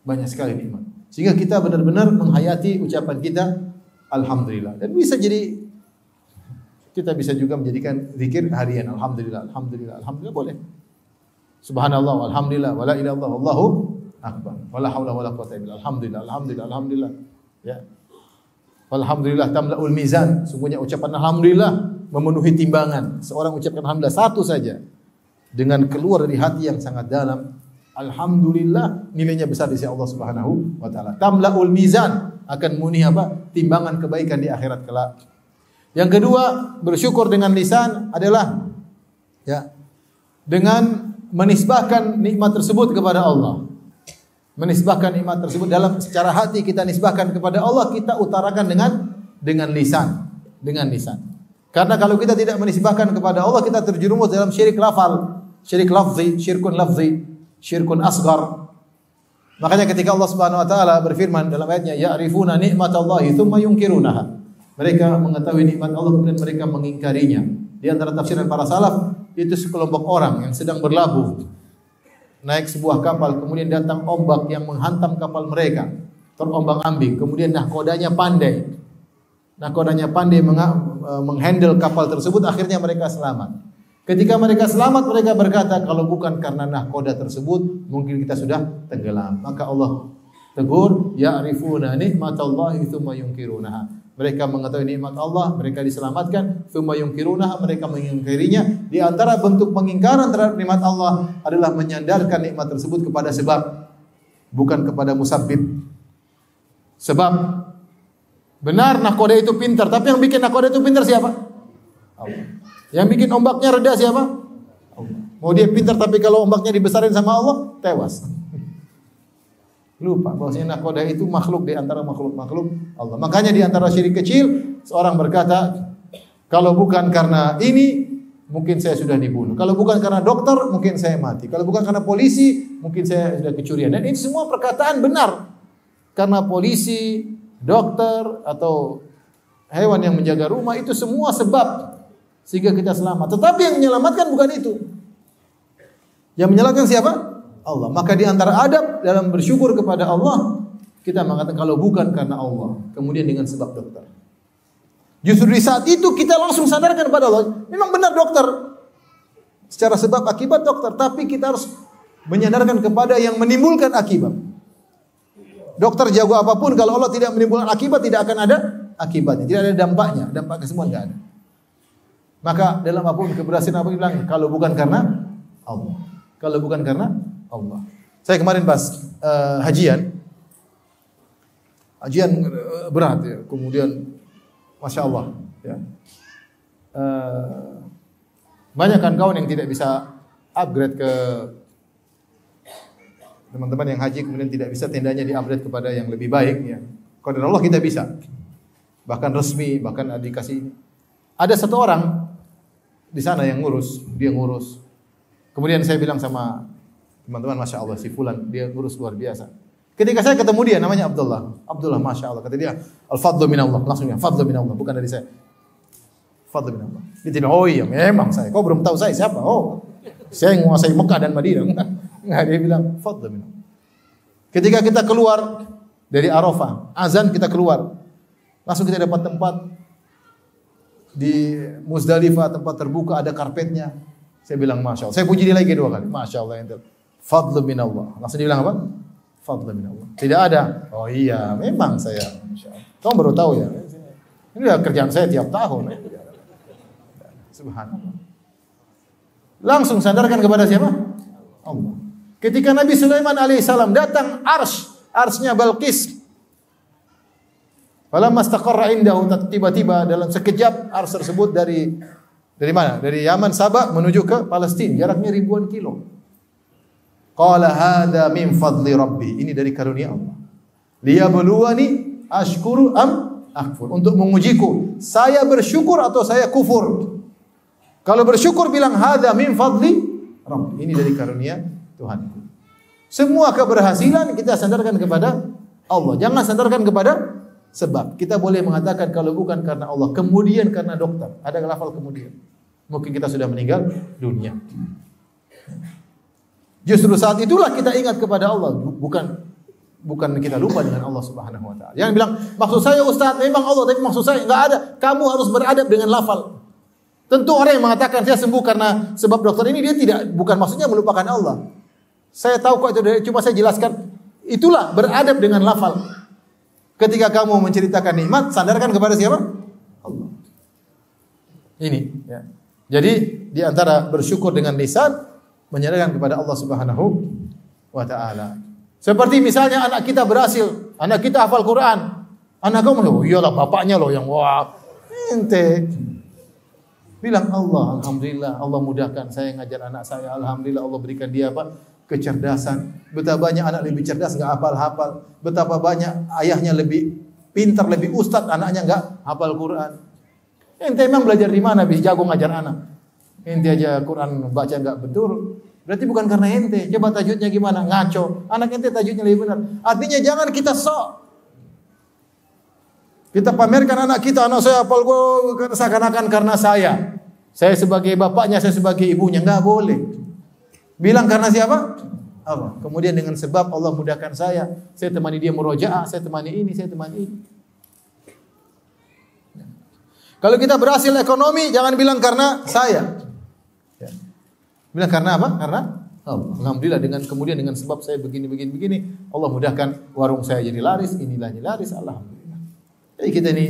Banyak sekali nikmat. Sehingga kita benar-benar menghayati ucapan kita alhamdulillah. Dan bisa jadi kita bisa juga menjadikan zikir harian. Alhamdulillah, alhamdulillah, alhamdulillah boleh. Subhanallah, alhamdulillah, wala ilaha illallah, wallahu akbar. Wala haula wala quwwata illa billah. Alhamdulillah, alhamdulillah, alhamdulillah. Ya. Walhamdulillah tamla'ul mizan. Sungguhnya ucapan alhamdulillah memenuhi timbangan. Seorang ucapkan alhamdulillah satu saja dengan keluar dari hati yang sangat dalam, alhamdulillah nilainya besar di sisi Allah Subhanahu wa taala. Tamla'ul mizan akan memenuhi apa? Timbangan kebaikan di akhirat kelak. Yang kedua, bersyukur dengan lisan adalah ya dengan menisbahkan nikmat tersebut kepada Allah. Menisbahkan nikmat tersebut dalam secara hati kita nisbahkan kepada Allah, kita utarakan dengan lisan, dengan lisan. Karena kalau kita tidak menisbahkan kepada Allah, kita terjerumus dalam syirik lafal, syirik lafzi, syirkun asghar. Makanya ketika Allah Subhanahu wa taala berfirman dalam ayatnya, ya'rifuna nikmatallahi tsumma yunkirunaha. Mereka mengetahui nikmat Allah kemudian mereka mengingkarinya. Di antara tafsiran para salaf, itu sekelompok orang yang sedang berlabuh naik sebuah kapal, kemudian datang ombak yang menghantam kapal mereka, terombang-ambing. Kemudian nahkodanya pandai menghandle kapal tersebut, akhirnya mereka selamat. Ketika mereka selamat, mereka berkata, kalau bukan karena nahkoda tersebut, mungkin kita sudah tenggelam. Maka Allah tegur, ya'rifuna nikmatallahi tsumma yunkirunaha. Mereka mengetahui nikmat Allah, mereka diselamatkan, tsumma yunkirunaha, mereka mengingkarinya. Di antara bentuk pengingkaran terhadap nikmat Allah adalah menyandarkan nikmat tersebut kepada sebab, bukan kepada musabbib. Sebab benar nahkoda itu pintar, tapi yang bikin nahkoda itu pintar siapa? Allah. Yang bikin ombaknya reda siapa? Allah. Mau dia pintar tapi kalau ombaknya dibesarin sama Allah, tewas. Lupa bahwasanya nahkoda itu makhluk di antara makhluk-makhluk Allah. Makanya di antara syirik kecil, seorang berkata, kalau bukan karena ini, mungkin saya sudah dibunuh. Kalau bukan karena dokter, mungkin saya mati. Kalau bukan karena polisi, mungkin saya sudah kecurian. Dan ini semua perkataan benar. Karena polisi, dokter, atau hewan yang menjaga rumah, itu semua sebab sehingga kita selamat. Tetapi yang menyelamatkan bukan itu. Yang menyelamatkan siapa? Allah. Maka di antara adab dalam bersyukur kepada Allah, kita mengatakan kalau bukan karena Allah, kemudian dengan sebab dokter. Justru di saat itu kita langsung sadarkan kepada Allah, memang benar dokter. Secara sebab akibat dokter, tapi kita harus menyadarkan kepada yang menimbulkan akibat. Dokter jago apapun, kalau Allah tidak menimbulkan akibat, tidak akan ada akibatnya, tidak ada dampaknya, dampak kesembuhan tidak ada. Maka dalam apapun keberhasilan apa bilang, kalau bukan karena Allah, kalau bukan karena Allah. Saya kemarin pas hajian berat ya, kemudian Masya Allah ya. Banyak kan kawan yang tidak bisa upgrade ke teman-teman yang haji, kemudian tidak bisa tendanya di-upgrade kepada yang lebih baik ya. Kalau dari Allah kita bisa. Bahkan resmi, bahkan dikasih. Ada satu orang di sana yang ngurus, dia ngurus. Kemudian saya bilang sama teman-teman, Masya Allah, si Fulan, dia ngurus luar biasa. Ketika saya ketemu dia, namanya Abdullah, Masya Allah. Kata dia, Al-Fadlu minallah. Langsung ya, Fadlu minallah, bukan dari saya. Fadlu minallah. Dia tidak, oh iya, memang saya. Kau belum tahu saya siapa? Oh, saya menguasai Mekah dan Madinah. Enggak, dia bilang, Fadlu minallah. Ketika kita keluar dari Arafah, azan kita keluar. Langsung kita dapat tempat di Muzdalifah, tempat terbuka, ada karpetnya. Saya bilang, Masya Allah. Saya puji dia lagi 2 kali. Masya Allah, ente. Fadlu minallah. Langsung dia bilang apa? Fadlu minallah. Tidak ada. Oh iya, memang saya. Masya Allah. Kamu baru tahu ya? Ini adalah kerjaan saya tiap tahun. Subhanallah. Langsung sandarkan kepada siapa? Allah. Ketika Nabi Sulaiman alaihissalam datang arsy-nya Balqis. Falamma istaqarra indahu, tiba-tiba dalam sekejap ars tersebut dari mana? Dari Yaman, Sabah menuju ke Palestina, jaraknya ribuan kilo. Qala hadza min fadli rabbi. Ini dari karunia Allah. Liyabluwani ashkuru am akfur. Untuk mengujiku, saya bersyukur atau saya kufur. Kalau bersyukur bilang hadza min fadli rabbi. Ini dari karunia Tuhanku. Semua keberhasilan kita sandarkan kepada Allah. Jangan sandarkan kepada sebab. Kita boleh mengatakan kalau bukan karena Allah, kemudian karena dokter. Ada lafal kemudian. Mungkin kita sudah meninggal dunia. Justru saat itulah kita ingat kepada Allah, bukan kita lupa dengan Allah Subhanahu wa taala. Yang bilang, maksud saya Ustaz, memang Allah, tapi maksud saya enggak ada. Kamu harus beradab dengan lafal. Tentu orang yang mengatakan saya sembuh karena sebab dokter ini, dia bukan maksudnya melupakan Allah. Saya tahu kok itu, cuma saya jelaskan. Itulah beradab dengan lafal. Ketika kamu menceritakan nikmat, sandarkan kepada siapa? Allah. Ini, ya. Jadi di antara bersyukur dengan lisan, menyandarkan kepada Allah Subhanahu wa taala. Seperti misalnya anak kita berhasil, anak kita hafal Quran. Anak kamu, oh iyalah bapaknya loh yang wah. Ente bilang Allah, alhamdulillah Allah mudahkan saya ngajar anak saya, alhamdulillah Allah berikan dia apa? Kecerdasan. Betapa banyak anak lebih cerdas enggak hafal-hafal. Betapa banyak ayahnya lebih pintar, lebih ustaz, anaknya enggak hafal Quran. Ente emang belajar di mana bisa jago ngajar anak? Ente aja Quran baca enggak betul. Berarti bukan karena ente. Coba tajwidnya gimana? Ngaco. Anak ente tajwidnya lebih benar. Artinya jangan kita sok. Kita pamerkan anak kita, anak saya hafal gua seakan-akan karena saya. Saya sebagai bapaknya, saya sebagai ibunya, enggak boleh. Bilang karena siapa? Allah. Kemudian dengan sebab Allah mudahkan saya temani dia murojaah, saya temani ini, saya temani ini. Kalau kita berhasil ekonomi, jangan bilang karena saya. Ya. Bilang karena apa? Karena Allah. Alhamdulillah kemudian dengan sebab saya begini, Allah mudahkan warung saya jadi laris, inilah jadi laris, alhamdulillah. Jadi kita ini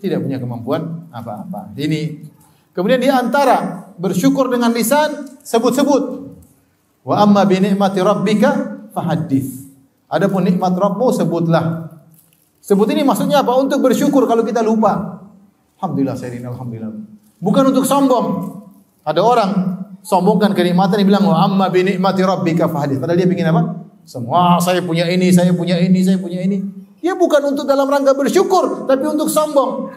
tidak punya kemampuan apa-apa. Ini kemudian di antara bersyukur dengan lisan, sebut-sebut. Wa amma bi ni'mati rabbika fahaddits. Adapun nikmat Rabbmu sebutlah. Sebut ini maksudnya apa? Untuk bersyukur kalau kita lupa. Alhamdulillah saya ini, alhamdulillah. Bukan untuk sombong. Ada orang sombongkan kenikmatan, dia bilang wa amma bi ni'mati rabbika fahaddits. Padahal dia ingin apa? Semua saya punya ini, saya punya ini, saya punya ini. Ya bukan untuk dalam rangka bersyukur, tapi untuk sombong.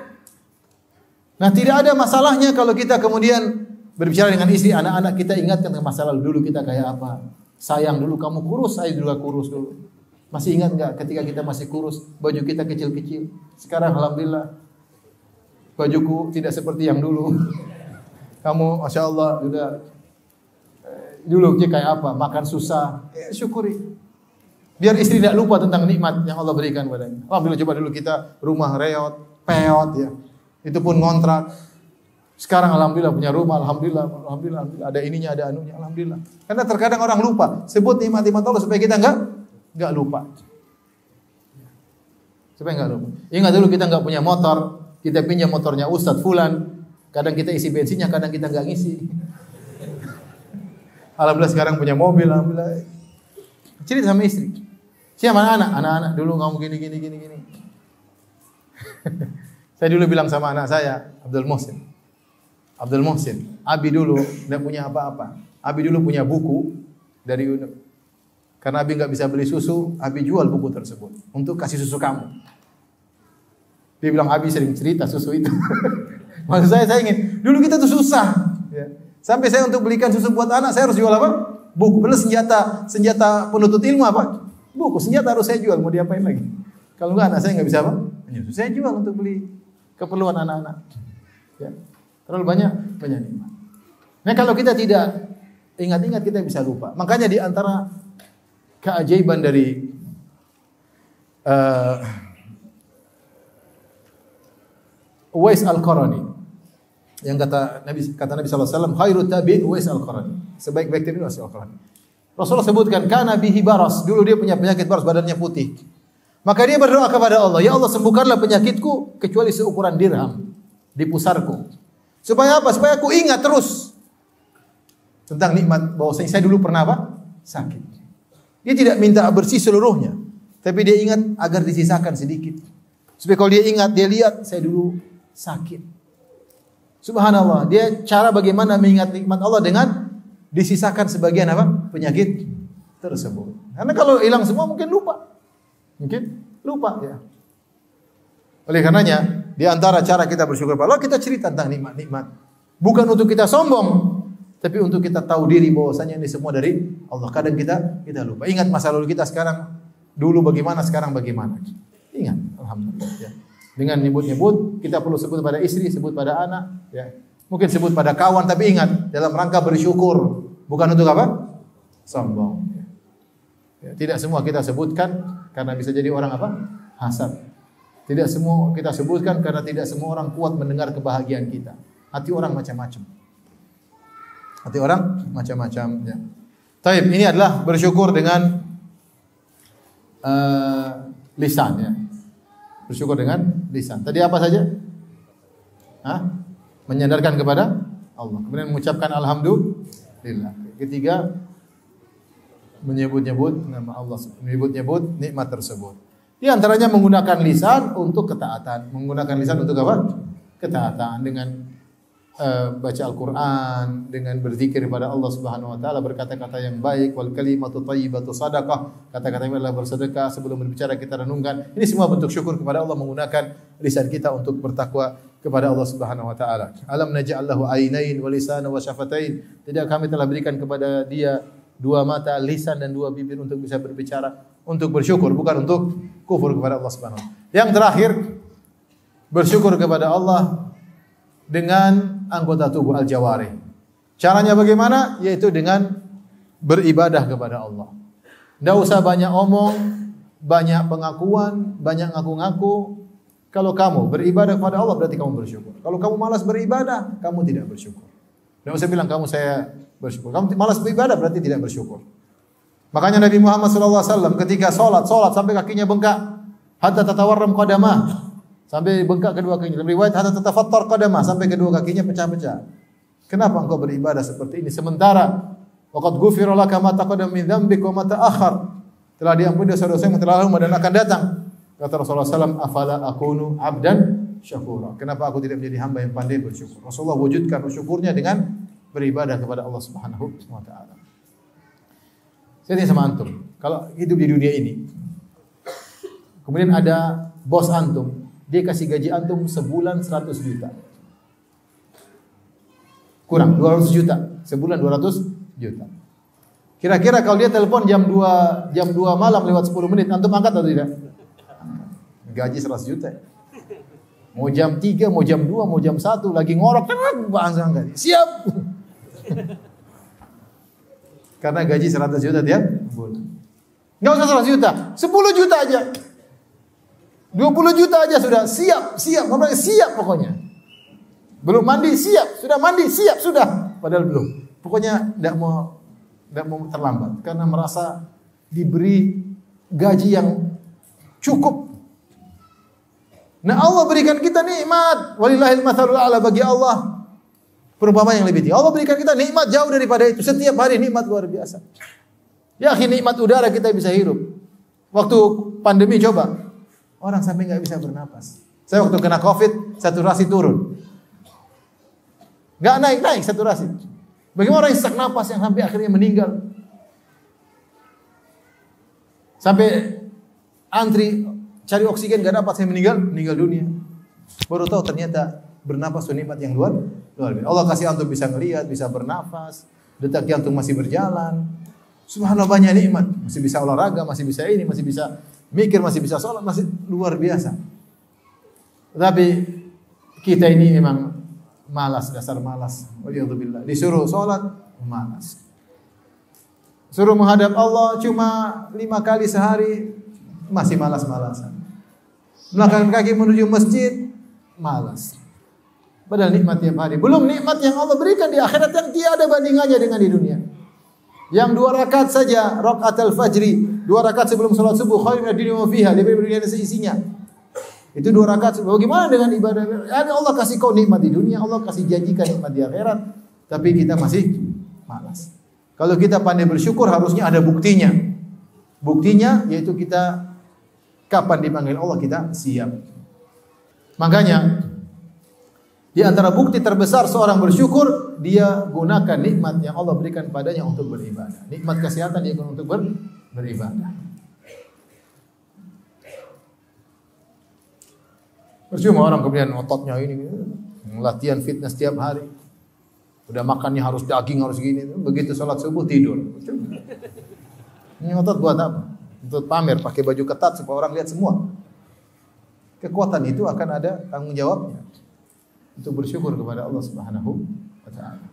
Nah, tidak ada masalahnya kalau kita kemudian berbicara dengan istri, anak-anak kita ingatkan ke masa lalu dulu kita kayak apa. Sayang dulu kamu kurus, saya juga kurus dulu. Masih ingat enggak ketika kita masih kurus, baju kita kecil-kecil. Sekarang alhamdulillah bajuku tidak seperti yang dulu. Kamu Masya Allah sudah dulu kayak apa, makan susah. Syukuri. Biar istri tidak lupa tentang nikmat yang Allah berikan padanya. Alhamdulillah, coba dulu kita rumah reot, peot ya. Itu pun ngontrak. Sekarang alhamdulillah punya rumah, alhamdulillah ada ininya, ada anunya, alhamdulillah. Karena terkadang orang lupa sebut nikmat-nikmat Allah supaya kita enggak lupa. Supaya enggak lupa. Ingat dulu kita enggak punya motor, kita pinjam motornya Ustadz Fulan. Kadang kita isi bensinnya, kadang kita enggak ngisi. Alhamdulillah sekarang punya mobil, alhamdulillah. Cerita sama istri. Siapa anak-anak dulu kamu gini. Saya dulu bilang sama anak saya, Abdul Muhsin, Abi dulu tidak punya apa-apa. Abi dulu punya buku dari UNEP. Karena Abi nggak bisa beli susu, Abi jual buku tersebut untuk kasih susu kamu. Dia bilang Abi sering cerita susu itu. Maksud saya ingin, dulu kita tuh susah. Ya. Sampai saya untuk belikan susu buat anak, saya harus jual apa? Buku. Benar senjata penuntut ilmu apa? Buku. Senjata harus saya jual, mau diapain lagi? Kalau enggak anak saya nggak bisa apa? Saya jual untuk beli keperluan anak-anak. Ya. Terlalu banyak nikmat. Nah, kalau kita tidak ingat-ingat kita bisa lupa. Makanya di antara keajaiban dari Uwais Al-Qarani yang kata Nabi sallallahu alaihi wasallam, khairut tabi'in Uwais Al-Qarani. Sebaik-baik tabi'in Uwais Al-Qarani. Rasulullah sebutkan kana bihi baras. Dulu dia punya penyakit baras, badannya putih. Maka dia berdoa kepada Allah, ya Allah sembuhkanlah penyakitku kecuali seukuran dirham di pusarku. Supaya apa? Supaya aku ingat terus. tentang nikmat bahwasanya saya dulu pernah apa? Sakit. Dia tidak minta bersih seluruhnya, tapi dia ingat agar disisakan sedikit. Supaya kalau dia ingat, dia lihat saya dulu sakit. Subhanallah, dia cara bagaimana mengingat nikmat Allah dengan disisakan sebagian apa? Penyakit tersebut. Karena kalau hilang semua mungkin lupa. Mungkin lupa ya. Oleh karenanya, di antara cara kita bersyukur pada Allah, kita cerita tentang nikmat-nikmat. Bukan untuk kita sombong, tapi untuk kita tahu diri bahwasanya ini semua dari Allah. Kadang kita lupa. Ingat masa lalu kita sekarang, dulu bagaimana, sekarang bagaimana. Ingat, alhamdulillah ya. Dengan nyebut-nyebut, kita perlu sebut pada istri, sebut pada anak, ya. Mungkin sebut pada kawan, tapi ingat dalam rangka bersyukur, bukan untuk apa? Sombong. Ya, tidak semua kita sebutkan karena bisa jadi orang apa? Hasad. Tidak semua kita sebutkan karena tidak semua orang kuat mendengar kebahagiaan kita. Hati orang macam-macam. Hati orang macam-macam. Ya. Taib, ini adalah bersyukur dengan lisan. Ya. Bersyukur dengan lisan. Tadi apa saja? Menyandarkan kepada Allah. Kemudian mengucapkan alhamdulillah. Ketiga, menyebut-nyebut nama Allah, menyebut-nyebut nikmat tersebut. Di antaranya menggunakan lisan untuk ketaatan. Menggunakan lisan untuk apa? Ketaatan dengan baca Al-Quran, dengan berzikir kepada Allah Subhanahu wa taala, berkata-kata yang baik, wal kalimatu thayyibatu shadaqah, kata-kata yang adalah bersedekah, sebelum berbicara kita renungkan. Ini semua bentuk syukur kepada Allah, menggunakan lisan kita untuk bertakwa kepada Allah Subhanahu wa taala. Alam naj'al lahu ainain wa lisanan wa syafatain. Tidak kami telah berikan kepada dia dua mata, lisan dan dua bibir untuk bisa berbicara, untuk bersyukur, bukan untuk kufur kepada Allah Subhanahu wa taala. Yang terakhir, bersyukur kepada Allah dengan anggota tubuh al-jawarih. Caranya bagaimana? Yaitu dengan beribadah kepada Allah. Tidak usah banyak omong, banyak pengakuan, banyak ngaku-ngaku. Kalau kamu beribadah kepada Allah berarti kamu bersyukur. Kalau kamu malas beribadah, kamu tidak bersyukur. Tidak usah bilang kamu saya bersyukur. Kamu malas beribadah berarti tidak bersyukur. Makanya Nabi Muhammad SAW ketika sholat sampai kakinya bengkak, hatta tatawarram qadamah. Sampai bengkak kedua kakinya. Dalam riwayat hatta tatafattar qadamah, sampai kedua kakinya pecah-pecah. Kenapa engkau beribadah seperti ini sementara waqad ghufira laka ma taqaddama min dzambika wa ma ta'akhkhar? Telah diampuni dosa-dosa yang telah lalu dan akan datang. Kata Rasulullah SAW, afala akunu abdan syakura. Kenapa aku tidak menjadi hamba yang pandai bersyukur? Rasulullah wujudkan syukurnya dengan beribadah kepada Allah Subhanahu wa taala. Saya tanya sama antum, kalau hidup di dunia ini, kemudian ada bos antum, dia kasih gaji antum sebulan 100 juta. Kurang 200 juta, sebulan 200 juta. Kira-kira kalau dia telepon jam 2 malam lewat 10 menit, antum angkat atau tidak? Gaji 100 juta. Mau jam 3, mau jam 2, mau jam 1 lagi ngorok, bahasa angkat. Siap. Karena gaji 100 juta tiap bulan. Enggak usah 100 juta, 10 juta aja. 20 juta aja sudah siap, siap pokoknya. Belum mandi siap, sudah mandi siap sudah, padahal belum. Pokoknya tidak mau terlambat karena merasa diberi gaji yang cukup. Nah, Allah berikan kita nikmat, walillahil matsalul a'la, bagi Allah perumpamaan yang lebih tinggi. Allah berikan kita nikmat jauh daripada itu. Setiap hari nikmat luar biasa. Ya, nikmat udara kita bisa hirup. Waktu pandemi coba, orang sampai nggak bisa bernapas. Saya waktu kena COVID, saturasi turun. Nggak naik saturasi. Bagaimana orang yang sesak napas yang sampai akhirnya meninggal? Sampai antri cari oksigen nggak dapat, saya meninggal dunia. Baru tahu ternyata bernapas itu nikmat yang luar biasa. Allah kasih antum bisa ngelihat, bisa bernapas, detak jantung masih berjalan. Subhanallah, banyak nikmat. Masih bisa olahraga, masih bisa ini, masih bisa mikir, masih bisa sholat, masih luar biasa. Tapi kita ini memang malas, dasar malas. Waliyadzubillah. Disuruh sholat, malas. Suruh menghadap Allah cuma 5 kali sehari, masih malas-malasan. Melangkahkan kaki menuju masjid, malas. Padahal nikmat tiap hari. Belum nikmat yang Allah berikan di akhirat yang tiada bandingannya dengan di dunia. Yang 2 rakaat saja, rakaatul fajri, 2 rakaat sebelum salat subuh, khairun minad dunya wa fiha, lebih dari dunia dan seisinya. Itu 2 rakaat. Bagaimana dengan ibadah? Allah kasih kau nikmat di dunia, Allah kasih janjikan nikmat di akhirat, tapi kita masih malas. Kalau kita pandai bersyukur harusnya ada buktinya. Buktinya yaitu kita kapan dipanggil Allah kita siap. Makanya di antara bukti terbesar seorang bersyukur, dia gunakan nikmat yang Allah berikan padanya untuk beribadah. Nikmat kesehatan dia gunakan untuk beribadah. Percuma orang kemudian ototnya ini latihan fitness setiap hari. Udah makannya harus daging, harus gini. Begitu sholat subuh tidur. Ini otot buat apa? Untuk pamer, pakai baju ketat supaya orang lihat semua. Kekuatan itu akan ada tanggung jawabnya. Untuk bersyukur kepada Allah Subhanahu wa taala.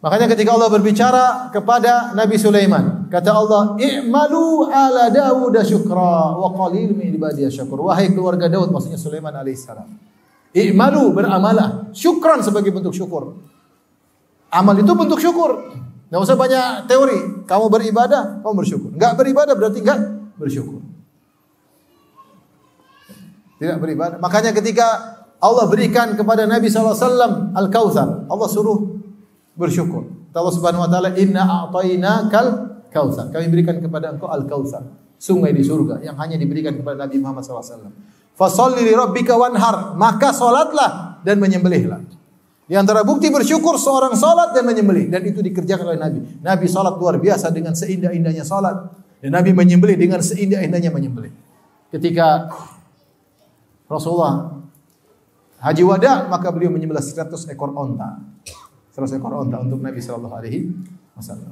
Makanya ketika Allah berbicara kepada Nabi Sulaiman, kata Allah, "I'malu ala Daud syukra wa qalil min ibadiyasy syakur." Wahai keluarga Daud, maksudnya Sulaiman alaihissalam. I'malu, beramalah, syukran sebagai bentuk syukur. Amal itu bentuk syukur. Enggak usah banyak teori. Kamu beribadah, kamu bersyukur. Enggak beribadah berarti enggak bersyukur. Tidak beribadah. Makanya ketika Allah berikan kepada Nabi SAW Al-Kautsar, Allah suruh bersyukur. Allah Subhanahu wa taala, "Inna a'tainakal kautsar." Kami berikan kepada engkau Al-Kautsar, sungai di surga yang hanya diberikan kepada Nabi Muhammad SAW. Fasholli li rabbika wanhar, maka salatlah dan menyembelihlah. Di antara bukti bersyukur seorang salat dan menyembelih, dan itu dikerjakan oleh Nabi. Nabi salat luar biasa dengan seindah-indahnya salat, dan Nabi menyembelih dengan seindah-indahnya menyembelih. Ketika Rasulullah haji wada, maka beliau menyembelih 100 ekor onta. 100 ekor onta untuk Nabi sallallahu alaihi wasallam.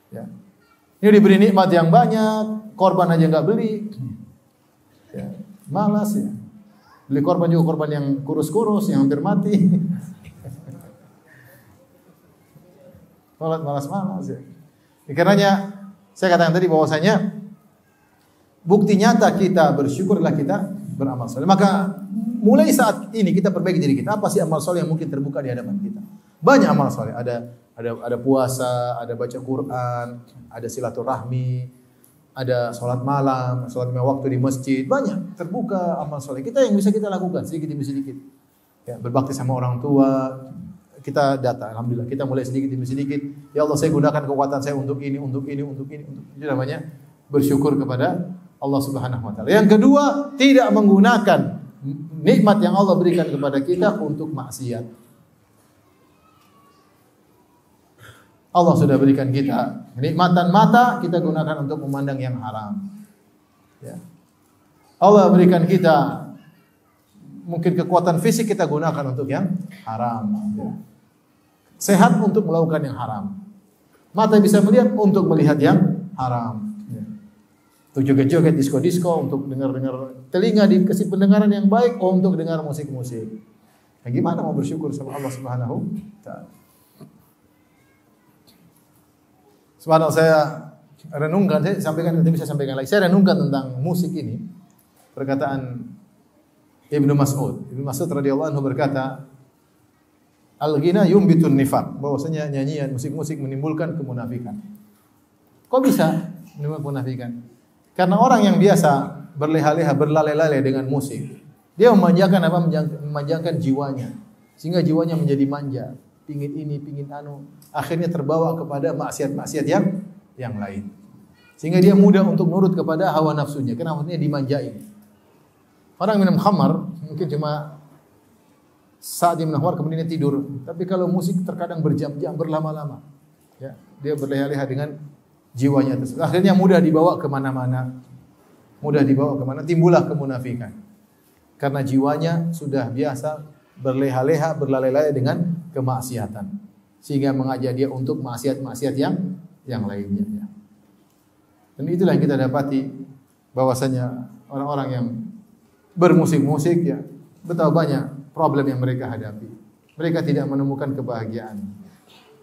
Ya. Ini diberi nikmat yang banyak, korban aja enggak beli. Ya, malas ya. Beli korban juga korban yang kurus-kurus, yang hampir mati. Malas-malas ya. Karenanya saya katakan tadi bahwasanya bukti nyata kita bersyukur adalah kita beramal soleh. Maka mulai saat ini kita perbaiki diri kita. Apa sih amal soleh yang mungkin terbuka di hadapan kita? Banyak amal soleh. Ada puasa, ada baca Quran, ada silaturahmi, ada sholat malam, sholat lima waktu di masjid. Banyak terbuka amal soleh kita yang bisa kita lakukan sedikit demi sedikit. Ya, berbakti sama orang tua. Kita data, alhamdulillah kita mulai sedikit demi sedikit. Ya Allah, saya gunakan kekuatan saya untuk ini, untuk ini, untuk ini, untuk ini. Itu namanya bersyukur kepada Allah Subhanahu wa taala. Yang kedua, tidak menggunakan nikmat yang Allah berikan kepada kita untuk maksiat. Allah sudah berikan kita nikmatan mata, kita gunakan untuk memandang yang haram. Ya. Allah berikan kita mungkin kekuatan fisik, kita gunakan untuk yang haram. Ya. Sehat untuk melakukan yang haram. Mata bisa melihat untuk melihat yang haram. Untuk joget-joget, disko-disko, untuk dengar-dengar, telinga dikasih pendengaran yang baik, untuk dengar musik-musik. Nah, gimana mau bersyukur sama Allah Subhanahu wa taala? Subhanallah, saya renungkan, saya sampaikan, nanti bisa sampaikan lagi. Saya renungkan tentang musik ini. Perkataan Ibnu Mas'ud. Ibnu Mas'ud radhiyallahu anhu berkata, "Al-ghina yumbitun nifaq." Bahwasanya nyanyian, musik-musik menimbulkan kemunafikan. Kok bisa menimbulkan kemunafikan? Karena orang yang biasa berleha-leha, berlale-lale dengan musik, dia memanjakan apa? Memanjakan jiwanya, sehingga jiwanya menjadi manja, pingin ini, pingin anu, akhirnya terbawa kepada maksiat-maksiat yang lain, sehingga dia mudah untuk nurut kepada hawa nafsunya, karena maksudnya dimanjain. Orang minum khamar mungkin cuma saat dia minum khamar kemudian dia tidur, tapi kalau musik terkadang berjam-jam, berlama-lama, ya, dia berleha-leha dengan jiwanya tersebut. Akhirnya mudah dibawa kemana-mana, timbullah kemunafikan. Karena jiwanya sudah biasa berleha-leha, berlale-lale dengan kemaksiatan, sehingga mengajak dia untuk maksiat-maksiat yang lainnya. Ya. Dan itulah yang kita dapati, bahwasanya orang-orang yang bermusik-musik, ya, betapa banyak problem yang mereka hadapi. Mereka tidak menemukan kebahagiaan.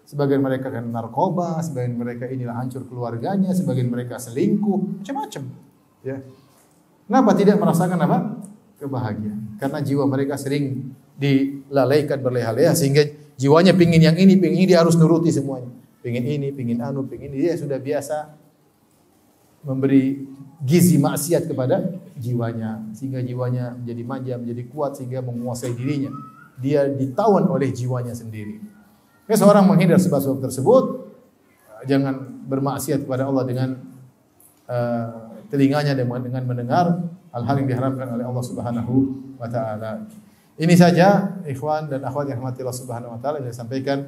Sebagian mereka kan narkoba, sebagian mereka inilah hancur keluarganya, sebagian mereka selingkuh, macam-macam. Ya. Kenapa tidak merasakan apa? Kebahagiaan. Karena jiwa mereka sering dilalaikan, berleha-leha, sehingga jiwanya pingin yang ini, pingin ini, dia harus nuruti semuanya. Pingin ini, pingin anu, pingin ini. Dia sudah biasa memberi gizi maksiat kepada jiwanya, sehingga jiwanya menjadi manja, menjadi kuat, sehingga menguasai dirinya. Dia ditawan oleh jiwanya sendiri. Seorang menghindar sebab-sebab tersebut, jangan bermaksiat kepada Allah dengan telinganya dengan mendengar hal-hal yang diharamkan oleh Allah Subhanahu wa taala. Ini saja ikhwan dan akhwat yang rahmati Allah Subhanahu wa taala yang saya sampaikan.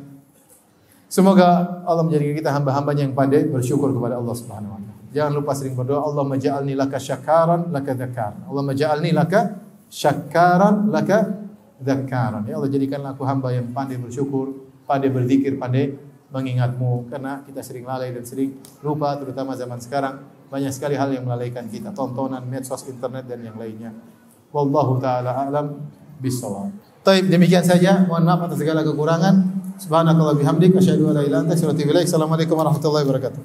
Semoga Allah menjadikan kita hamba-hambanya yang pandai bersyukur kepada Allah Subhanahu wa taala. Jangan lupa sering berdoa, Allahumma ja'alni laka syakaran laka dzakaran. Allahumma ja'alni laka syakaran laka dzakaran. Ya Allah, jadikanlah aku hamba yang pandai bersyukur, pandai berzikir, pandai mengingat-Mu, karena kita sering lalai dan sering lupa, terutama zaman sekarang banyak sekali hal yang melalaikan kita, tontonan, medsos, internet dan yang lainnya. Wallahu taala a'lam bissawab. Baik, demikian saja. Mohon maaf atas segala kekurangan. Subhanakallah bihamdik asyhadu an la ilaha illa anta astaghfiruka wa atubu ilaik. Assalamualaikum warahmatullahi wabarakatuh.